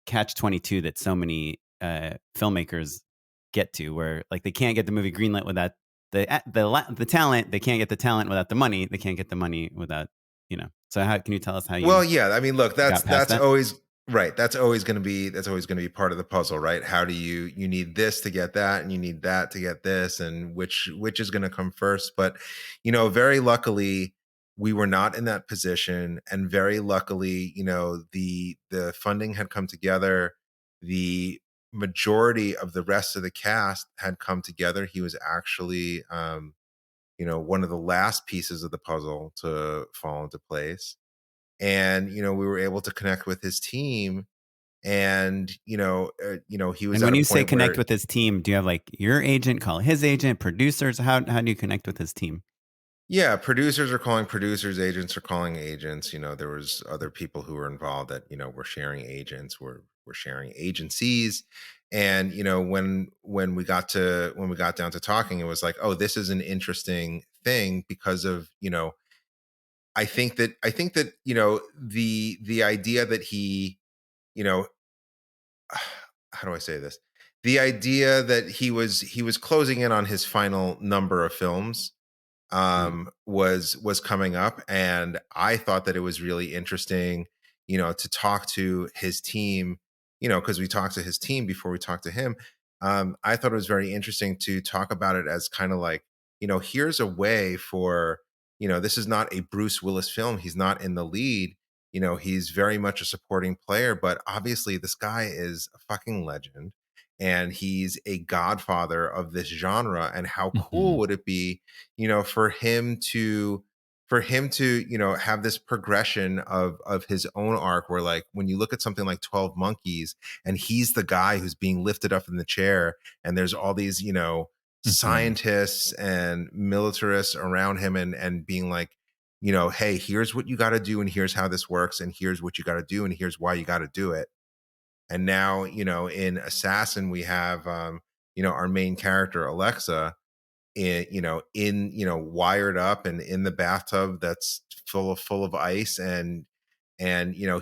catch-22 that so many filmmakers get to, where like they can't get the movie greenlit without the talent. They can't get the talent without the money. They can't get the money without, So how can you tell us how you? Well, yeah, I mean, look, that's that? always right. That's always going to be part of the puzzle, right? How do you need this to get that, and you need that to get this, and which is going to come first? But very luckily, we were not in that position, and very luckily, the funding had come together. The majority of the rest of the cast had come together. He was actually one of the last pieces of the puzzle to fall into place. And we were able to connect with his team, and he was. And when you say connect with his team, do you have like your agent call his agent, producers? How do you connect with his team? Yeah, producers are calling producers, agents are calling agents. There was other people who were involved that were sharing agents, were sharing agencies. And when we got down to talking, it was like, oh, this is an interesting thing because of I think that the idea that he how do I say this, the idea that he was closing in on his final number of films was coming up, and I thought that it was really interesting to talk to his team, because we talked to his team before we talked to him. I thought it was very interesting to talk about it as kind of like, here's a way for, this is not a Bruce Willis film. He's not in the lead. He's very much a supporting player, but obviously this guy is a fucking legend, and he's a godfather of this genre. And how cool would it be, for him to have this progression of his own arc, where like when you look at something like 12 Monkeys, and he's the guy who's being lifted up in the chair, and there's all these scientists and militarists around him, and being like, hey, here's what you got to do, and here's how this works, and here's what you got to do, and here's why you got to do it. And now, in Assassin, we have, our main character, Alexa, wired up and in the bathtub that's full of ice. And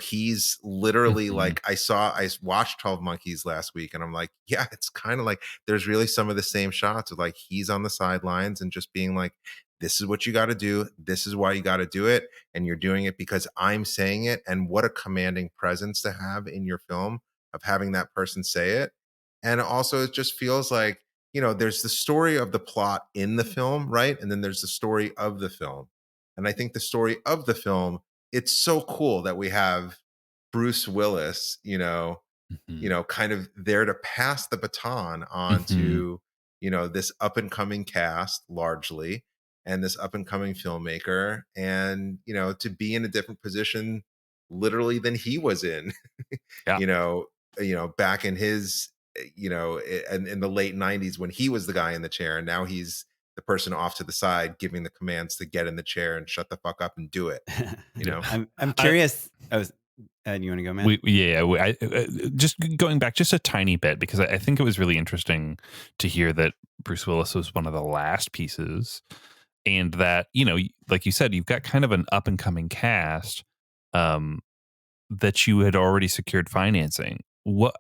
he's literally like, I watched 12 Monkeys last week, and I'm like, yeah, it's kind of like there's really some of the same shots of like he's on the sidelines and just being like, this is what you got to do. This is why you got to do it. And you're doing it because I'm saying it. And what a commanding presence to have in your film, of having that person say it. And also it just feels like, there's the story of the plot in the film, right? And then there's the story of the film. And I think the story of the film, it's so cool that we have Bruce Willis, kind of there to pass the baton on to, this up and coming cast largely, and this up and coming filmmaker, and, to be in a different position literally than he was in, yeah. Back in his, in the late 90s, when he was the guy in the chair, and now he's the person off to the side giving the commands to get in the chair and shut the fuck up and do it. I'm curious. You want to go, man? Just going back just a tiny bit, because I think it was really interesting to hear that Bruce Willis was one of the last pieces, and that, like you said, you've got kind of an up and coming cast that you had already secured financing. What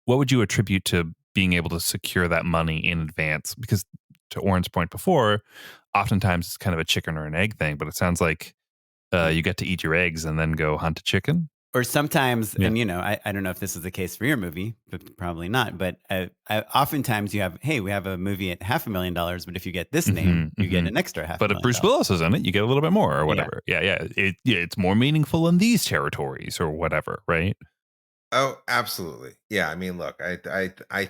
would you attribute to being able to secure that money in advance? Because to Oren's point before, oftentimes it's kind of a chicken or an egg thing, but it sounds like you get to eat your eggs and then go hunt a chicken. Or sometimes, and I don't know if this is the case for your movie, but probably not. But oftentimes you have, hey, we have a movie at $500,000, but if you get this name, you get an extra $500,000. But if Bruce Willis is in it, you get a little bit more or whatever. Yeah. It's more meaningful in these territories or whatever, right? Oh, absolutely. Yeah. I mean, look, I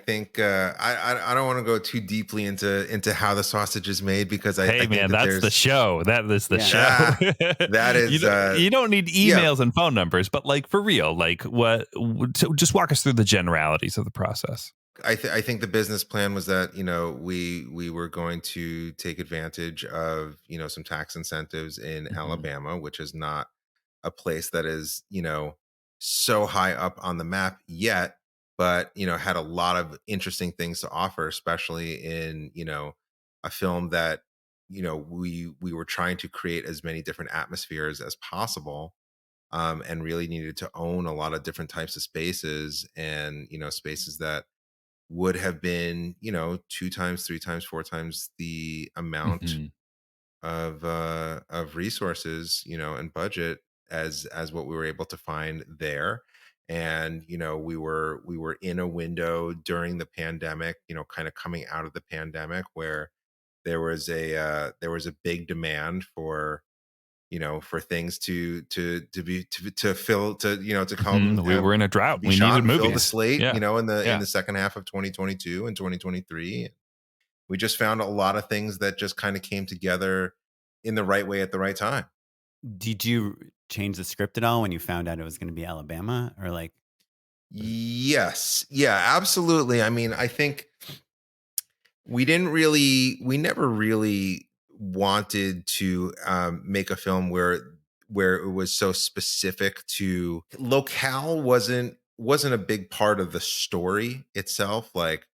think I don't want to go too deeply into how the sausage is made, because I think that's the show. That is the show. That is you don't need emails and phone numbers, but like for real, like so just walk us through the generalities of the process. I think the business plan was that, we were going to take advantage of, some tax incentives in Alabama, which is not a place that is, so high up on the map yet, but, had a lot of interesting things to offer, especially in, a film that, we were trying to create as many different atmospheres as possible. And really needed to own a lot of different types of spaces, and, spaces that would have been, two times, three times, four times the amount Mhm. of resources, and budget as what we were able to find there. And, we were in a window during the pandemic, kind of coming out of the pandemic, where there was a big demand for, for things to fill, to come, We were in a to drought. be We shot needed and fill the movies. slate, Yeah. in Yeah. the second half of 2022 and 2023. We just found a lot of things that just kind of came together in the right way at the right time. Did you change the script at all when you found out it was going to be Alabama, or like? Yes. Yeah, absolutely. I mean, I think we never really wanted to make a film where it was so specific to locale. Wasn't a big part of the story itself. Like,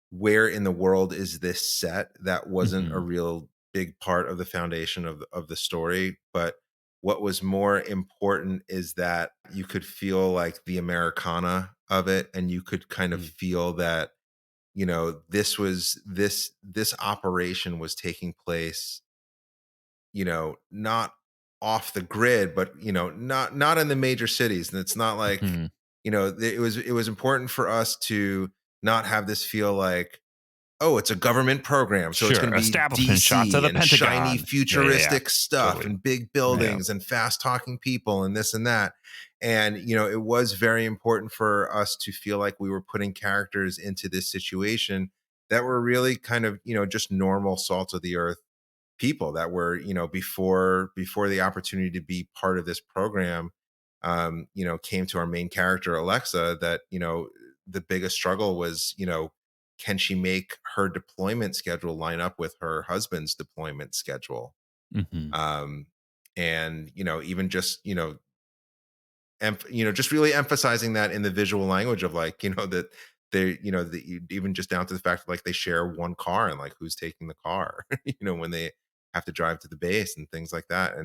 where in the world is this set? That wasn't a Mhm. real big part of the foundation of the story. But what was more important is that you could feel like the Americana of it, and you could kind of Mm. feel that, this operation was taking place, not off the grid, but, not in the major cities. And it's not like, Mhm. it was important for us to not have this feel like, oh, it's a government program, so it's Sure. going to be Establishment shots of DC the and shiny Pentagon. Yeah. Yeah. Yeah. futuristic stuff Totally. and big Yeah. buildings and fast talking people and this and that. And, it was very important for us to feel like we were putting characters into this situation that were really kind of, just normal salt of the earth people that were, before the opportunity to be part of this program, came to our main character, Alexa, that, the biggest struggle was, can she make her deployment schedule line up with her husband's deployment schedule? Mhm. Um, and, even just, just really emphasizing that in the visual language of, like, that they, even just down to the fact that, like, they share one car, and like who's taking the car, when they have to drive to the base and things like that.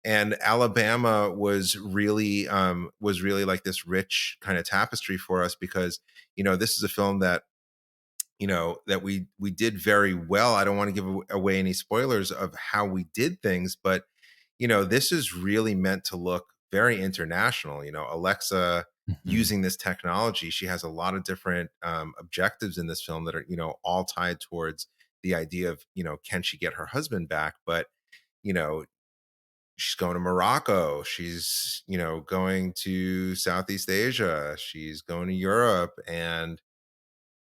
And Alabama was really like this rich kind of tapestry for us, because, this is a film that, that we did very well. I don't want to give away any spoilers of how we did things, but, this is really meant to look very international. Alexa, Mhm. using this technology, she has a lot of different objectives in this film that are, all tied towards the idea of, can she get her husband back? But, you know, she's going to Morocco. She's, going to Southeast Asia. She's going to Europe. And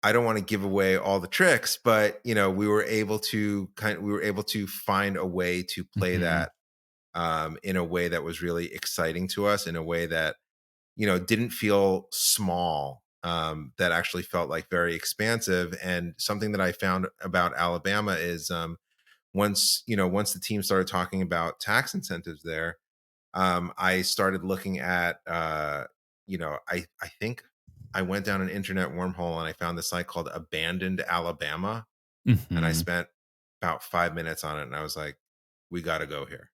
I don't want to give away all the tricks, but, we were able to find a way to play Mhm. that, in a way that was really exciting to us, in a way that, didn't feel small, that actually felt like very expansive. And something that I found about Alabama is, once the team started talking about tax incentives there, I started looking at, I think I went down an internet wormhole and I found this site called Abandoned Alabama, and I Mhm. spent about 5 minutes on it, and I was like, we got to go here,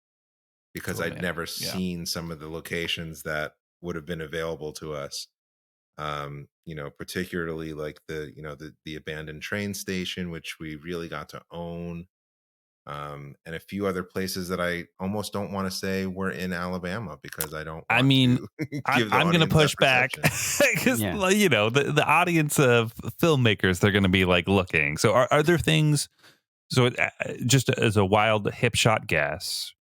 because Cool, I'd man. never Yeah. seen some of the locations that would have been available to us. Particularly like the abandoned train station, which we really got to own, and a few other places that I almost don't want to say were in Alabama, because I don't I want mean, to I'm, give the I'm going to audience that push back perception. because, Yeah. the audience of filmmakers, they're going to be like looking. So are there things, so just as a wild hip shot guess,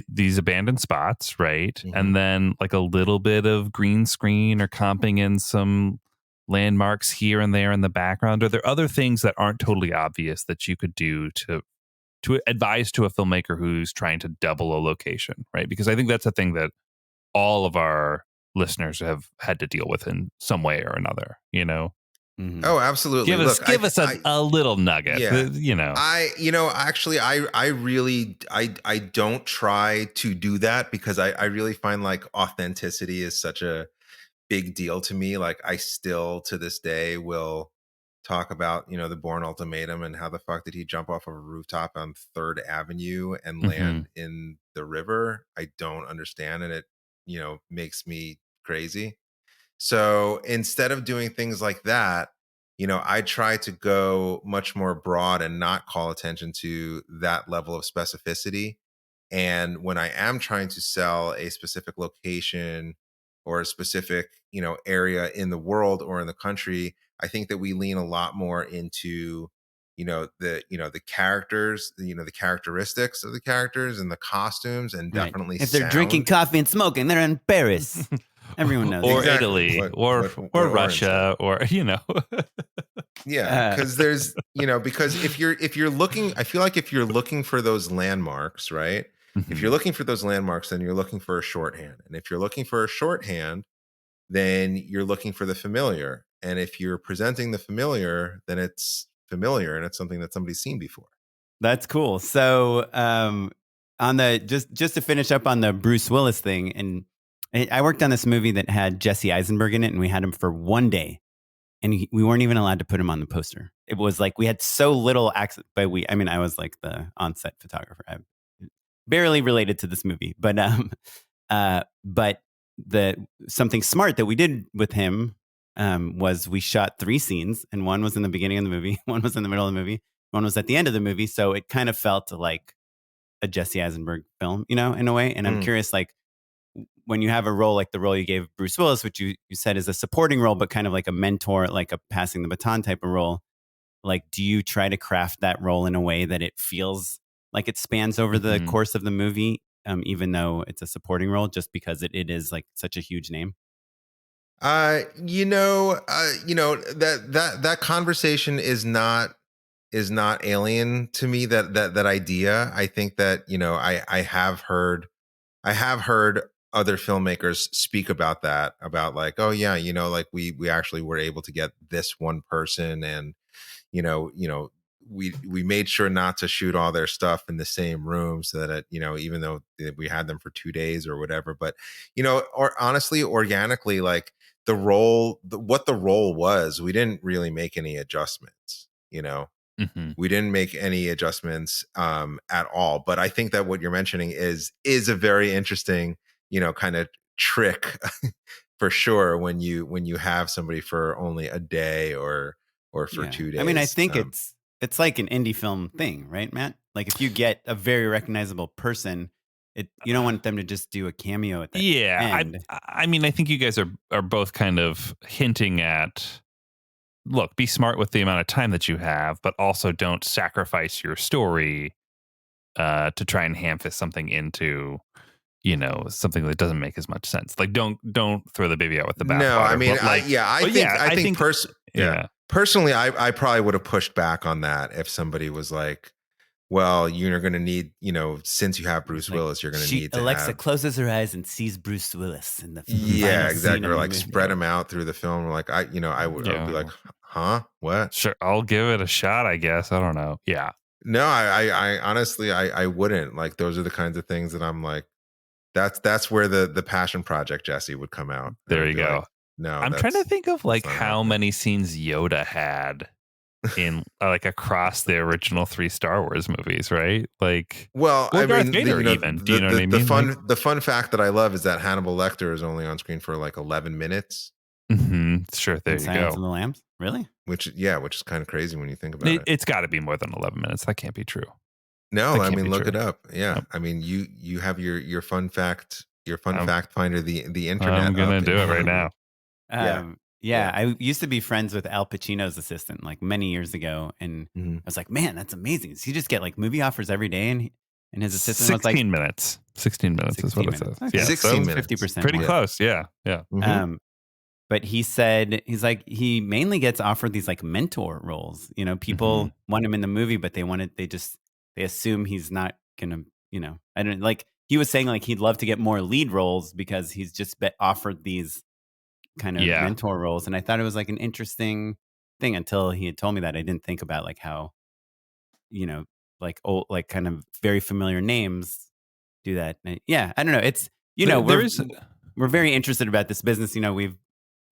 these abandoned spots, right? Mhm. And then like a little bit of green screen or comping in some landmarks here and there in the background. Are there other things that aren't totally obvious that you could do to advise to a filmmaker who's trying to double a location, right? Because I think that's a thing that all of our listeners have had to deal with in some way or another, Mhm. Oh, absolutely. Give us a little nugget. Yeah. I really I don't try to do that because I really find like authenticity is such a big deal to me. Like I still to this day will talk about, the Bourne Ultimatum and how the fuck did he jump off of a rooftop on 3rd Avenue and land in the river? I don't understand, and it, makes me crazy. So instead of doing things like that, I try to go much more broad and not call attention to that level of specificity. And when I am trying to sell a specific location or a specific, area in the world or in the country, I think that we lean a lot more into, the characters, the characteristics of the characters and the costumes and Right. definitely If they're drinking coffee and smoking, they're in Paris. Everyone knows. Or Exactly. Italy, What or Oren Russia, or Yeah, because there's, because if you're looking, I feel like if you're looking for those landmarks, right? If you're looking for those landmarks, then you're looking for a shorthand. And if you're looking for a shorthand, then you're looking for the familiar. And if you're presenting the familiar, then it's familiar and it's something that somebody's seen before. That's cool. So, on the just to finish up on the Bruce Willis thing, and I worked on this movie that had Jesse Eisenberg in it, and we had him for one day, and we weren't even allowed to put him on the poster. It was like we had so little access, but I was like the on-set photographer. I'm barely related to this movie, but something smart that we did with him was we shot 3 scenes, and one was in the beginning of the movie, one was in the middle of the movie, one was at the end of the movie. So it kind of felt like a Jesse Eisenberg film, in a way. And I'm curious, like, when you have a role like the role you gave Bruce Willis, which you said is a supporting role, but kind of like a mentor, like a passing the baton type of role, like, do you try to craft that role in a way that it feels like it spans over the course of the movie, even though it's a supporting role, just because it is like such a huge name? That conversation is not alien to me. That idea. I think that, I have heard other filmmakers speak about that, about like, oh yeah, like we actually were able to get this one person, and we made sure not to shoot all their stuff in the same room so that even though we had them for 2 days or whatever, but or honestly, organically, like what the role was, we didn't really make any adjustments. We didn't make any adjustments at all. But I think that what you're mentioning is a very interesting, kind of trick for sure when you have somebody for only a day or for 2 days. I mean, I think it's like an indie film thing, right, Matt? Like if you get a very recognizable person, you don't want them to just do a cameo at the end. I mean, I think you guys are both kind of hinting at, look, be smart with the amount of time that you have, but also don't sacrifice your story to try and ham-fist something into, something that doesn't make as much sense. Like, don't throw the baby out with the bathwater. No, I mean, I think personally, I probably would have pushed back on that if somebody was like, well, you're going to need, since you have Bruce Willis, you're going to need to Alexa closes her eyes and sees Bruce Willis in the film. Yeah, exactly. Or like spread him out through the film. Like I would be like, huh? What? Sure, I'll give it a shot, I guess. I don't know. Yeah. No, I honestly, I wouldn't. Like, those are the kinds of things that I'm like, that's where the passion project Jesse would come out. There you go. Like, no, I'm trying to think of like how many scenes Yoda had in like across the original 3 Star Wars movies, right? Like, well, I Darth mean, Vader even. Do you know what I mean? The fun fact that I love is that Hannibal Lecter is only on screen for like 11 minutes. Sure, there you Silence go. of the Lambs, really? Which is kind of crazy when you think about it. It's got to be more than 11 minutes. That can't be true. No, I mean, look it up. Yeah, nope. I mean, you have your fun fact fact finder, the internet. I'm gonna do it right now. Yeah, I used to be friends with Al Pacino's assistant like many years ago, and I was like, man, that's amazing. Does he just get like movie offers every day? And his assistant was like 16 minutes. 16 minutes is what it says. Okay. Yeah, 16 minutes. 50%. Pretty close. Yeah. But he's like, he mainly gets offered these like mentor roles. People want him in the movie, but they assume he's not gonna, I don't like. He was saying like he'd love to get more lead roles because he's just been offered these kind of mentor roles, and I thought it was like an interesting thing until he had told me that. I didn't think about like how, like old, like kind of very familiar names do that. Yeah, I don't know. It's we're very interested about this business. We've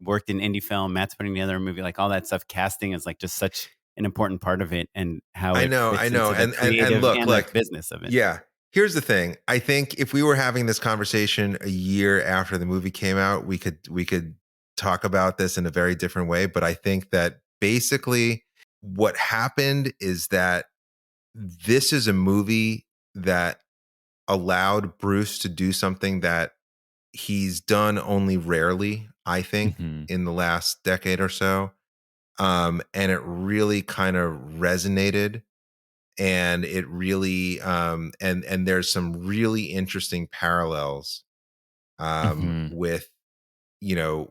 worked in indie film. Matt's putting together a movie, like all that stuff. Casting is like just such an important part of it, and how I it know, fits I know. into the And creative look, and like the business of it. Yeah. Here's the thing. I think if we were having this conversation a year after the movie came out, we could talk about this in a very different way. But I think that basically what happened is that this is a movie that allowed Bruce to do something that he's done only rarely, I think, in the last decade or so. And it really kind of resonated, and it really and there's some really interesting parallels with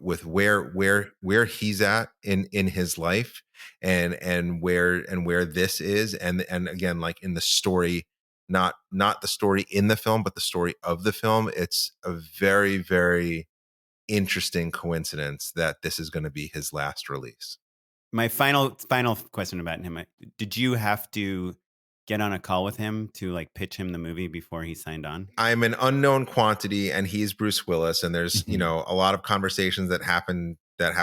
with where he's at in his life, and where this is, and again, like in the story, not the story in the film, but the story of the film. It's a very, very interesting coincidence that this is going to be his last release. My final question about him: did you have to get on a call with him to like pitch him the movie before he signed on? I'm an unknown quantity, and he's Bruce Willis, and there's a lot of conversations that have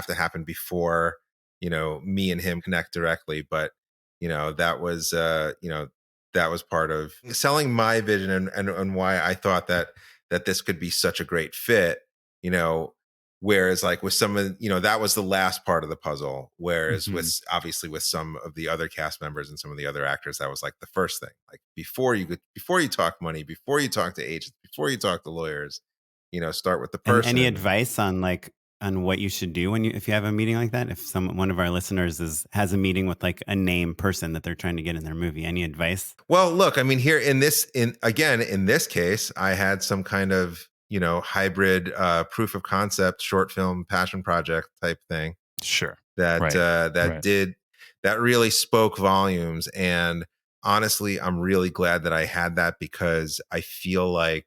to happen before me and him connect directly. But that was that was part of selling my vision, and why I thought that this could be such a great fit. Whereas like with some of that was the last part of the puzzle. Whereas with obviously with some of the other cast members and some of the other actors, that was like the first thing. Like before you talk money, before you talk to agents, before you talk to lawyers, start with the person. And any advice on what you should do if you have a meeting like that? If one of our listeners has a meeting with like a name person that they're trying to get in their movie, any advice? Well, look, I mean, here in this case, I had some kind of hybrid proof of concept short film passion project type thing. Sure. That really spoke volumes. And honestly, I'm really glad that I had that, because I feel like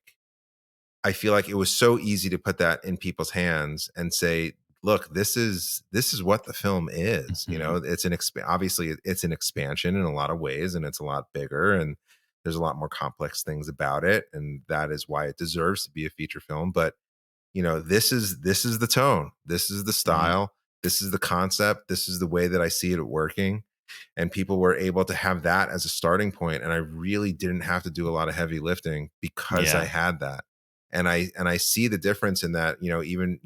it was so easy to put that in people's hands and say, look, this is what the film is. It's obviously it's an expansion in a lot of ways, and it's a lot bigger, and there's a lot more complex things about it, and that is why it deserves to be a feature film. But this is the tone, this is the style, this is the concept, this is the way that I see it working, and people were able to have that as a starting point, and I really didn't have to do a lot of heavy lifting because I had that. And I see the difference in that. Even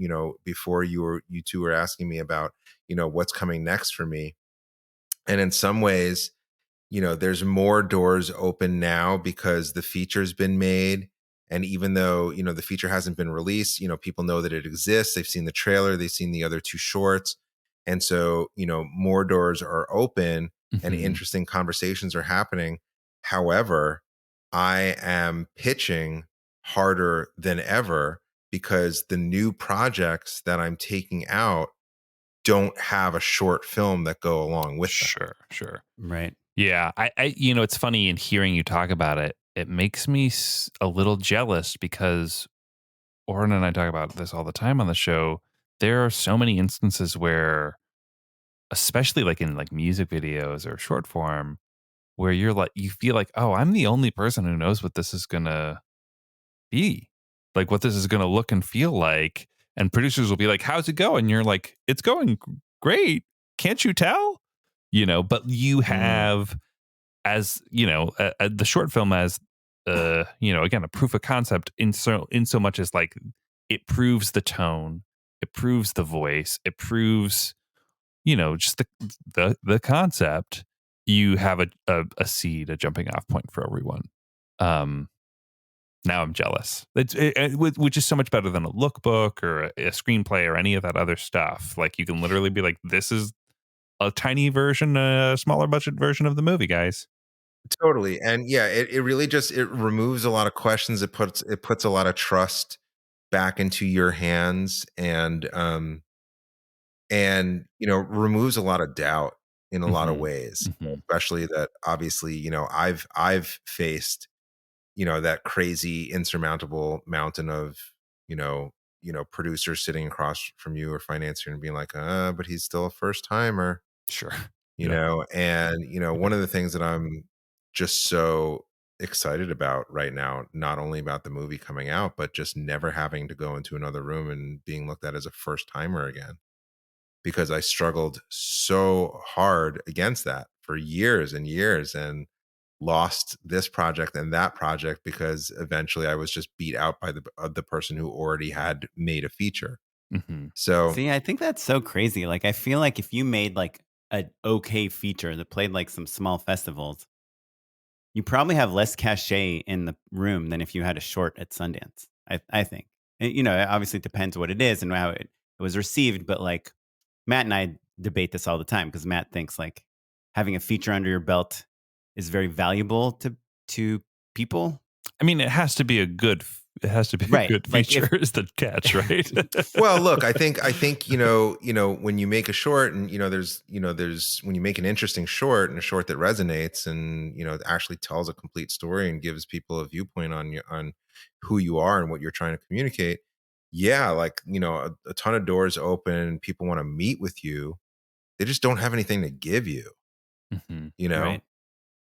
before you two were asking me about what's coming next for me, and in some ways, there's more doors open now because the feature's been made. And even though, the feature hasn't been released, people know that it exists. They've seen the trailer, they've seen the other two shorts. And so, more doors are open, and interesting conversations are happening. However, I am pitching harder than ever, because the new projects that I'm taking out don't have a short film that go along with them. Sure. Right. Yeah, I it's funny in hearing you talk about it. It makes me a little jealous, because Oren and I talk about this all the time on the show. There are so many instances where, especially like in like music videos or short form, where you feel like, oh, I'm the only person who knows what this is gonna be, like what this is gonna look and feel like. And producers will be like, "How's it going?" And you're like, "It's going great. Can't you tell?" But you have, as the short film as again, a proof of concept in so much as like it proves the tone, it proves the voice, it proves just the concept. You have a seed, a jumping off point for everyone. Now I'm jealous. Which is so much better than a lookbook or a screenplay or any of that other stuff. Like you can literally be like, this is a tiny version, a smaller budget version of the movie, guys. Totally. And yeah, it really just, it removes a lot of questions. It puts a lot of trust back into your hands, and removes a lot of doubt in a lot of ways, especially that obviously, I've faced, that crazy insurmountable mountain of, producers sitting across from you or financier and being like, but he's still a first timer. Sure. And one of the things that I'm just so excited about right now, not only about the movie coming out, but just never having to go into another room and being looked at as a first timer again, because I struggled so hard against that for years and years, and lost this project and that project because eventually I was just beat out by the person who already had made a feature. So See, I think that's so crazy. Like, I feel like if you made like an okay feature that played like some small festivals, you probably have less cachet in the room than if you had a short at Sundance. I think. It obviously depends what it is and how it was received. But like Matt and I debate this all the time because Matt thinks like having a feature under your belt is very valuable to people. I mean, it has to be a good Right. good Like feature is the catch, right? well, look, I think when you make a short, and there's when you make an interesting short and a short that resonates, and it actually tells a complete story and gives people a viewpoint on who you are and what you're trying to communicate. Yeah, like a ton of doors open, people want to meet with you. They just don't have anything to give you. Right.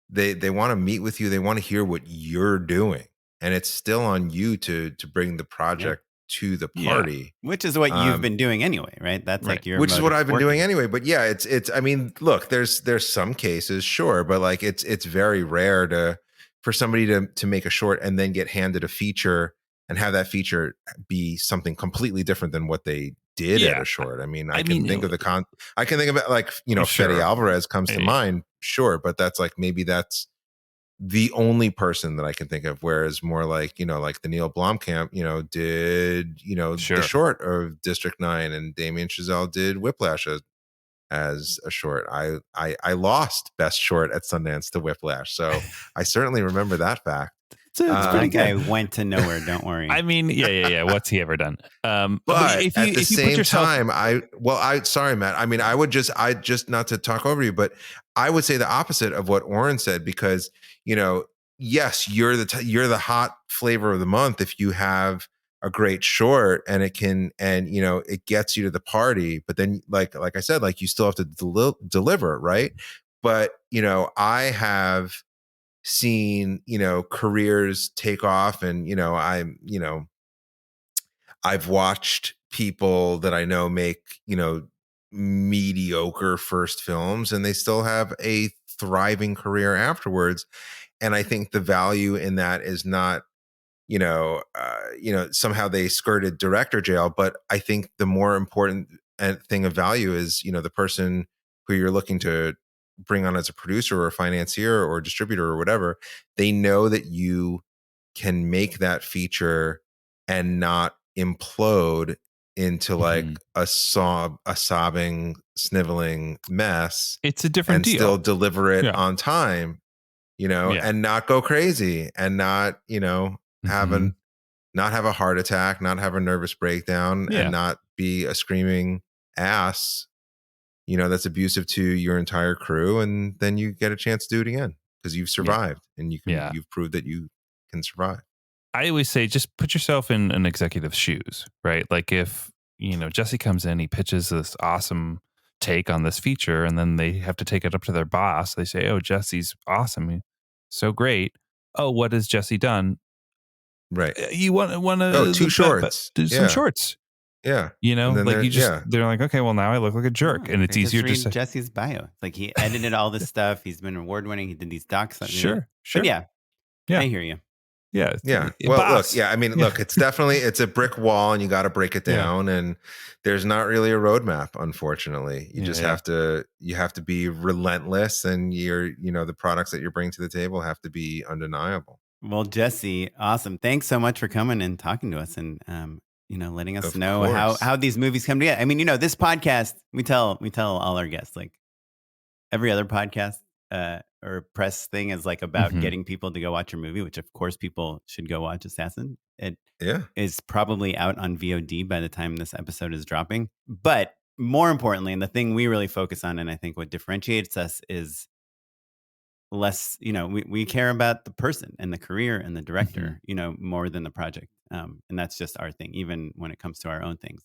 They want to meet with you. They want to hear what you're doing, and it's still on you to bring the project to the party, which is what you've been doing anyway, right? That's like your which is mode what of I've been working. doing anyway. But yeah, it's. I mean, look, there's some cases, sure, but like it's very rare for somebody to make a short and then get handed a feature and have that feature be something completely different than what they did at a short. I mean, I can think of like Sure. Fede Alvarez comes to mind, sure, but that's like maybe that's the only person that I can think of. Whereas more like like the Neil Blomkamp did the short of District 9, and Damien Chazelle did Whiplash as a short. I lost best short at Sundance to Whiplash, so I certainly remember that fact. It's pretty good. I went to nowhere. Don't worry. I mean, yeah. What's he ever done? But at the same time, sorry, Matt. I mean, I just not to talk over you, but I would say the opposite of what Oren said, because yes, you're the hot flavor of the month if you have a great short and it gets you to the party. But then, like I said, like you still have to deliver, right? But I have seen careers take off, and I've watched people that I know make mediocre first films, and they still have a thriving career afterwards. And I think the value in that is not somehow they skirted director jail, but I think the more important thing of value is the person who you're looking to bring on as a producer or financier or distributor or whatever. They know that you can make that feature and not implode into like a sobbing, sniveling mess. It's a different deal. Still deliver it on time, and not go crazy, and not have a heart attack, not have a nervous breakdown, and not be a screaming ass that's abusive to your entire crew. And then you get a chance to do it again because you've survived, and you've proved that you can survive. I always say, just put yourself in an executive's shoes, right? Like if, Jesse comes in, he pitches this awesome take on this feature, and then they have to take it up to their boss. They say, oh, Jesse's awesome. He's so great. Oh, what has Jesse done? Right. You want to two shorts. Do some shorts. Yeah. Like you just, they're like, okay, well now I look like a jerk. And it's easier to say. Jesse's bio. Like he edited all this stuff. He's been award winning. He did these docs. Sure. But yeah. I hear you. Yeah. Well, boss. look, I mean, look, it's a brick wall, and you got to break it down. And there's not really a roadmap, unfortunately. You just have to be relentless, and the products that you're bringing to the table have to be undeniable. Well, Jesse, awesome. Thanks so much for coming and talking to us, and letting us know how these movies come together. I mean, this podcast, we tell all our guests, like every other podcast or press thing is like about getting people to go watch your movie, which of course people should go watch Assassin. It is probably out on VOD by the time this episode is dropping. But more importantly, and the thing we really focus on, and I think what differentiates us is less, we care about the person and the career and the director, more than the project. And that's just our thing, even when it comes to our own things.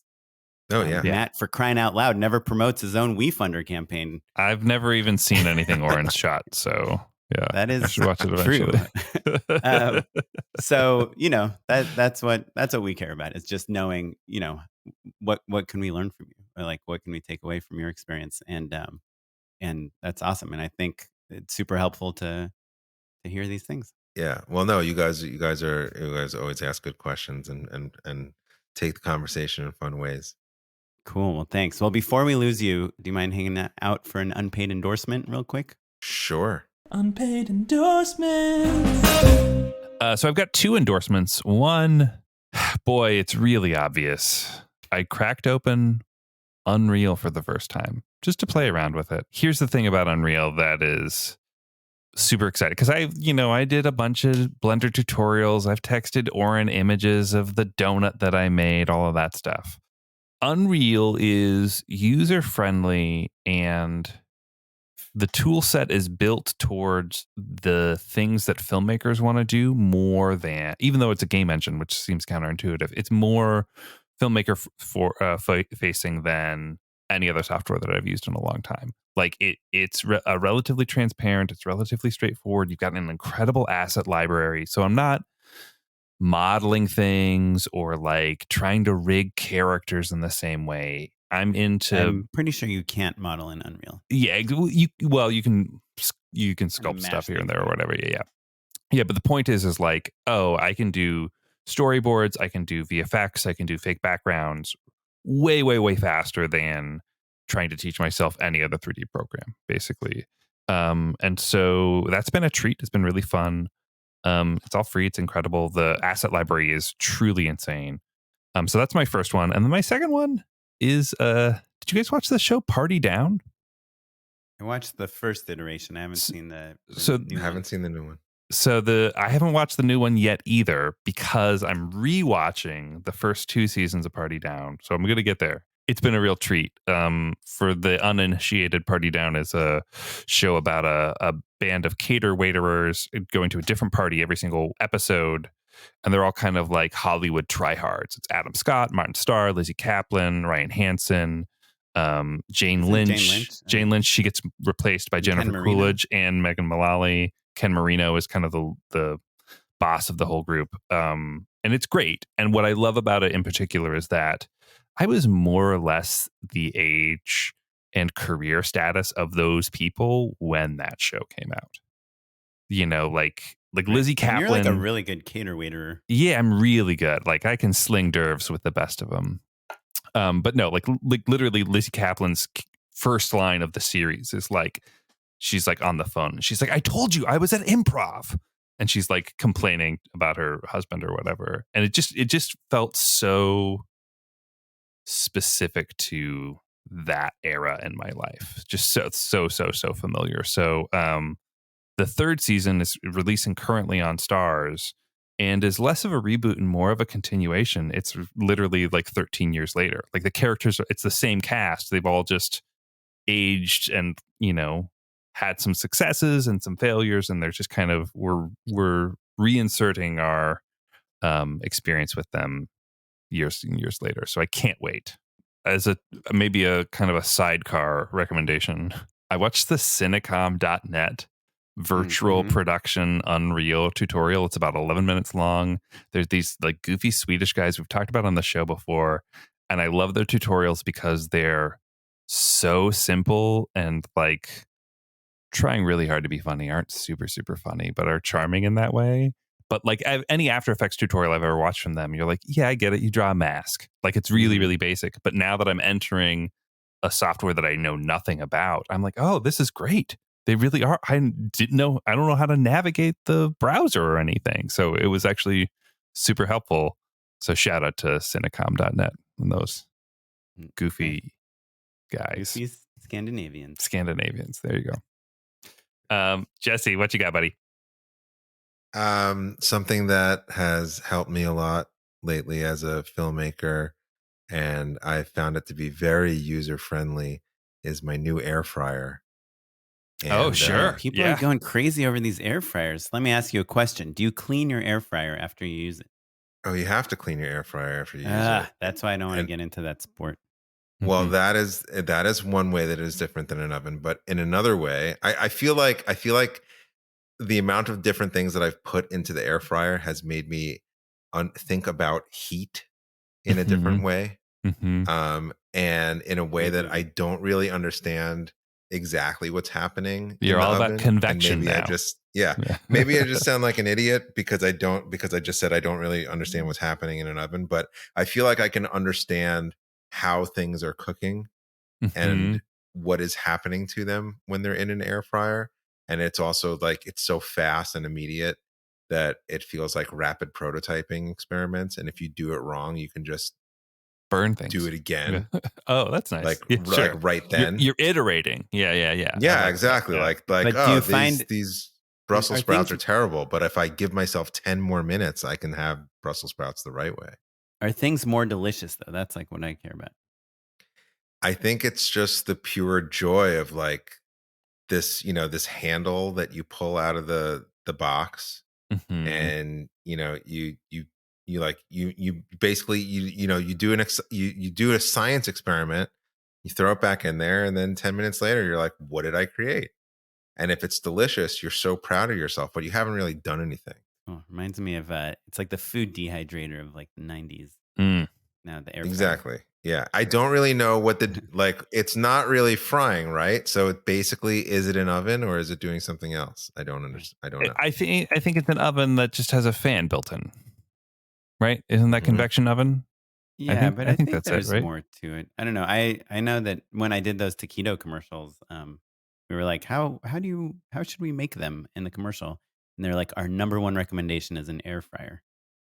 Oh, yeah. Matt, for crying out loud, never promotes his own WeFunder campaign. I've never even seen anything Oren's shot, so yeah, That is I should watch it true. eventually. So that's what we care about. Is just knowing, what can we learn from you, or like what can we take away from your experience, and that's awesome. And I think it's super helpful to hear these things. Yeah. Well, no, you guys always ask good questions and take the conversation in fun ways. Cool. Well, thanks. Well, before we lose you, do you mind hanging out for an unpaid endorsement real quick? Sure. Unpaid endorsement. So I've got 2 endorsements. One, boy, it's really obvious. I cracked open Unreal for the first time just to play around with it. Here's the thing about Unreal that is super excited, because I did a bunch of Blender tutorials. I've texted Oren images of the donut that I made, all of that stuff. Unreal is user-friendly, and the tool set is built towards the things that filmmakers want to do more than, even though it's a game engine, which seems counterintuitive, it's more filmmaker facing than any other software that I've used in a long time. Like it's relatively transparent. It's relatively straightforward. You've got an incredible asset library. So I'm not modeling things or like trying to rig characters in the same way. I'm pretty sure you can't model in Unreal. Yeah, you can sculpt stuff here and there or whatever. Yeah. But the point is like, I can do storyboards, I can do VFX, I can do fake backgrounds way, way, way faster than trying to teach myself any other 3D program, basically. And so that's been a treat. It's been really fun. It's all free. It's incredible. The asset library is truly insane. So that's my first one. And then my second one is, did you guys watch the show Party Down? I watched the first iteration. I haven't seen the new haven't seen the new one. So I haven't watched the new one yet either, because I'm rewatching the first 2 seasons of Party Down. So I'm going to get there. It's been a real treat. For the uninitiated, Party Down is a show about a band of waiterers going to a different party every single episode. And they're all kind of like Hollywood tryhards. It's Adam Scott, Martin Starr, Lizzie Kaplan, Ryan Hansen, Jane Lynch. Jane Lynch, she gets replaced by Jennifer Coolidge and Megan Mullally. Ken Marino is kind of the boss of the whole group. And it's great. And what I love about it in particular is that I was more or less the age and career status of those people when that show came out. Like Lizzie Kaplan. You're like a really good cater waiter. Yeah, I'm really good. Like I can sling dervs with the best of them. But no, like literally Lizzie Kaplan's first line of the series is like, she's like on the phone. She's like, I told you I was at improv. And she's like complaining about her husband or whatever. And it just felt so specific to that era in my life. Just so familiar. So the 3rd season is releasing currently on Starz and is less of a reboot and more of a continuation. It's literally like 13 years later. Like the characters, it's the same cast. They've all just aged and, had some successes and some failures. And they're just kind of, we're reinserting our experience with them years and years later. So I can't wait. As maybe a kind of a sidecar recommendation, I watched the Cinecom.net virtual production Unreal tutorial. It's about 11 minutes long. There's these like goofy Swedish guys we've talked about on the show before, and I love their tutorials because they're so simple and like trying really hard to be funny, aren't super funny, but are charming in that way. But like any After Effects tutorial I've ever watched from them, you're like, yeah, I get it. You draw a mask. Like it's really, really basic. But now that I'm entering a software that I know nothing about, I'm like, oh, this is great. They really are. I don't know how to navigate the browser or anything. So it was actually super helpful. So shout out to Cinecom.net and those goofy guys. Goofy Scandinavians. There you go. Jesse, what you got, buddy? Something that has helped me a lot lately as a filmmaker, and I found it to be very user friendly, is my new air fryer. And, sure. People are going crazy over these air fryers. Let me ask you a question. Do you clean your air fryer after you use it? Oh, you have to clean your air fryer after you use it. That's why I don't want to get into that sport. Well, that is one way that it is different than an oven. But in another way, I feel like the amount of different things that I've put into the air fryer has made me think about heat in a different way. And in a way that I don't really understand exactly what's happening. You're all about convection maybe now. Maybe I just sound like an idiot because I just said I don't really understand what's happening in an oven, but I feel like I can understand how things are cooking and what is happening to them when they're in an air fryer. And it's also like, it's so fast and immediate that it feels like rapid prototyping experiments. And if you do it wrong, you can just burn things, do it again. Oh, that's nice. Like, sure. like right then. You're iterating. Yeah, exactly. Like, but do you find these Brussels sprouts are terrible, but if I give myself 10 more minutes, I can have Brussels sprouts the right way. Are things more delicious though? That's like what I care about. I think it's just the pure joy of like this, this handle that you pull out of the box, and you basically you do a science experiment, you throw it back in there, and then 10 minutes later you're like, what did I create? And if it's delicious, you're so proud of yourself, but you haven't really done anything. Oh, reminds me of it's like the food dehydrator of like the 90s. Now the air fryer. Exactly. Yeah, I don't really know what it's not really frying, right? So basically, is it an oven or is it doing something else? I don't understand. I don't know. I think it's an oven that just has a fan built in, right? Isn't that convection oven? Yeah, I think that's there's it, right? more to it. I don't know. I know that when I did those taquito commercials, we were like, how should we make them in the commercial? And they're like, our number one recommendation is an air fryer.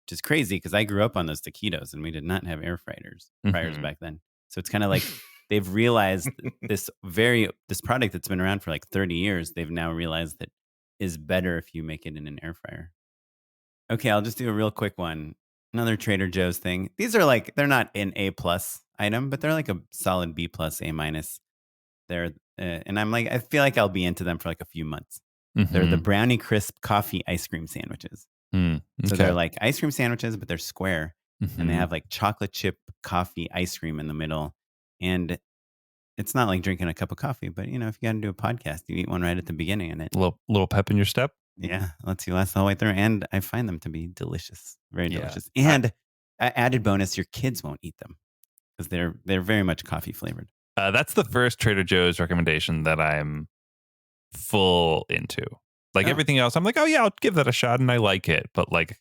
Which is crazy because I grew up on those taquitos and we did not have air fryers back then. So it's kind of like they've realized this product that's been around for like 30 years, they've now realized that is better if you make it in an air fryer. Okay, I'll just do a real quick one. Another Trader Joe's thing. These are like, they're not an A+ item, but they're like a solid B+, A-. They're and I'm like, I feel like I'll be into them for like a few months. They're the Brownie Crisp coffee ice cream sandwiches. So they're like ice cream sandwiches, but they're square, and they have like chocolate chip coffee ice cream in the middle. And it's not like drinking a cup of coffee, but if you got to do a podcast, you eat one right at the beginning, and it little pep in your step. Yeah, lets you last the whole way through. And I find them to be delicious, very delicious. And added bonus, your kids won't eat them because they're very much coffee flavored. That's the first Trader Joe's recommendation that I'm full into. Like everything else, I'm like, oh yeah, I'll give that a shot, and I like it. But like,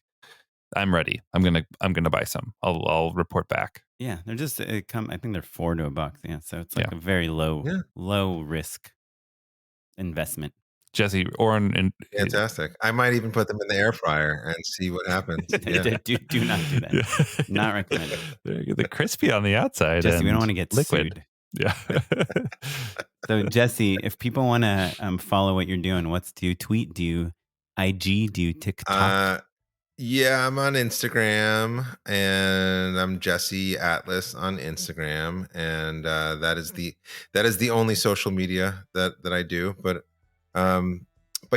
I'm ready. I'm gonna buy some. I'll report back. Yeah, they're just I think they're $4 to $1. Yeah, so it's like a very low risk investment. Jesse, Oren, and fantastic. I might even put them in the air fryer and see what happens. Do not do that. Not recommended. They're crispy on the outside. Jesse, we don't want to get liquid. Sued. Yeah. So Jesse, if people want to follow what you're doing, do you tweet? Do you IG? Do you TikTok? Yeah, I'm on Instagram, and I'm Jesse Atlas on Instagram, and that is the only social media that I do. But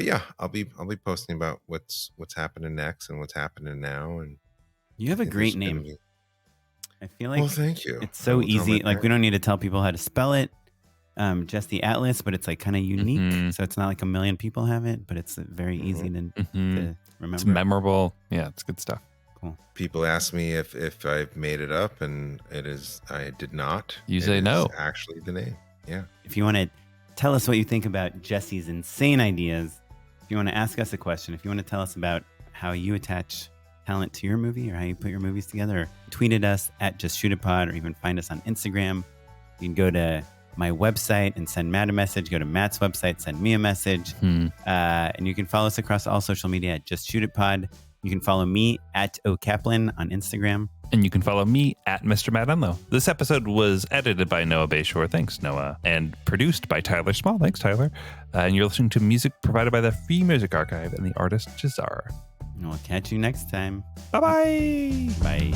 yeah, I'll be posting about what's happening next and what's happening now. And you have a great name. I feel like, well, thank you. It's so easy. Like, we don't need to tell people how to spell it. Jesse Atlas, but it's like kind of unique. So it's not like a million people have it, but it's very easy to remember. It's memorable. Yeah, it's good stuff. Cool. People ask me if I've made it up, and I did not. You say no. Actually, the name. Yeah. If you want to tell us what you think about Jesse's insane ideas, if you want to ask us a question, if you want to tell us about how you attach talent to your movie or how you put your movies together, tweet at us at JustShootItPod, or even find us on Instagram. You can go to my website and send Matt a message. Go to Matt's website, send me a message. And you can follow us across all social media at JustShootItPod. You can follow me at OKaplan on Instagram. And you can follow me at Mr. Matt Enlow. This episode was edited by Noah Bayshore. Thanks, Noah. And produced by Tyler Small. Thanks, Tyler. And you're listening to music provided by the Free Music Archive and the artist Jazar. And we'll catch you next time. Bye-bye. Bye.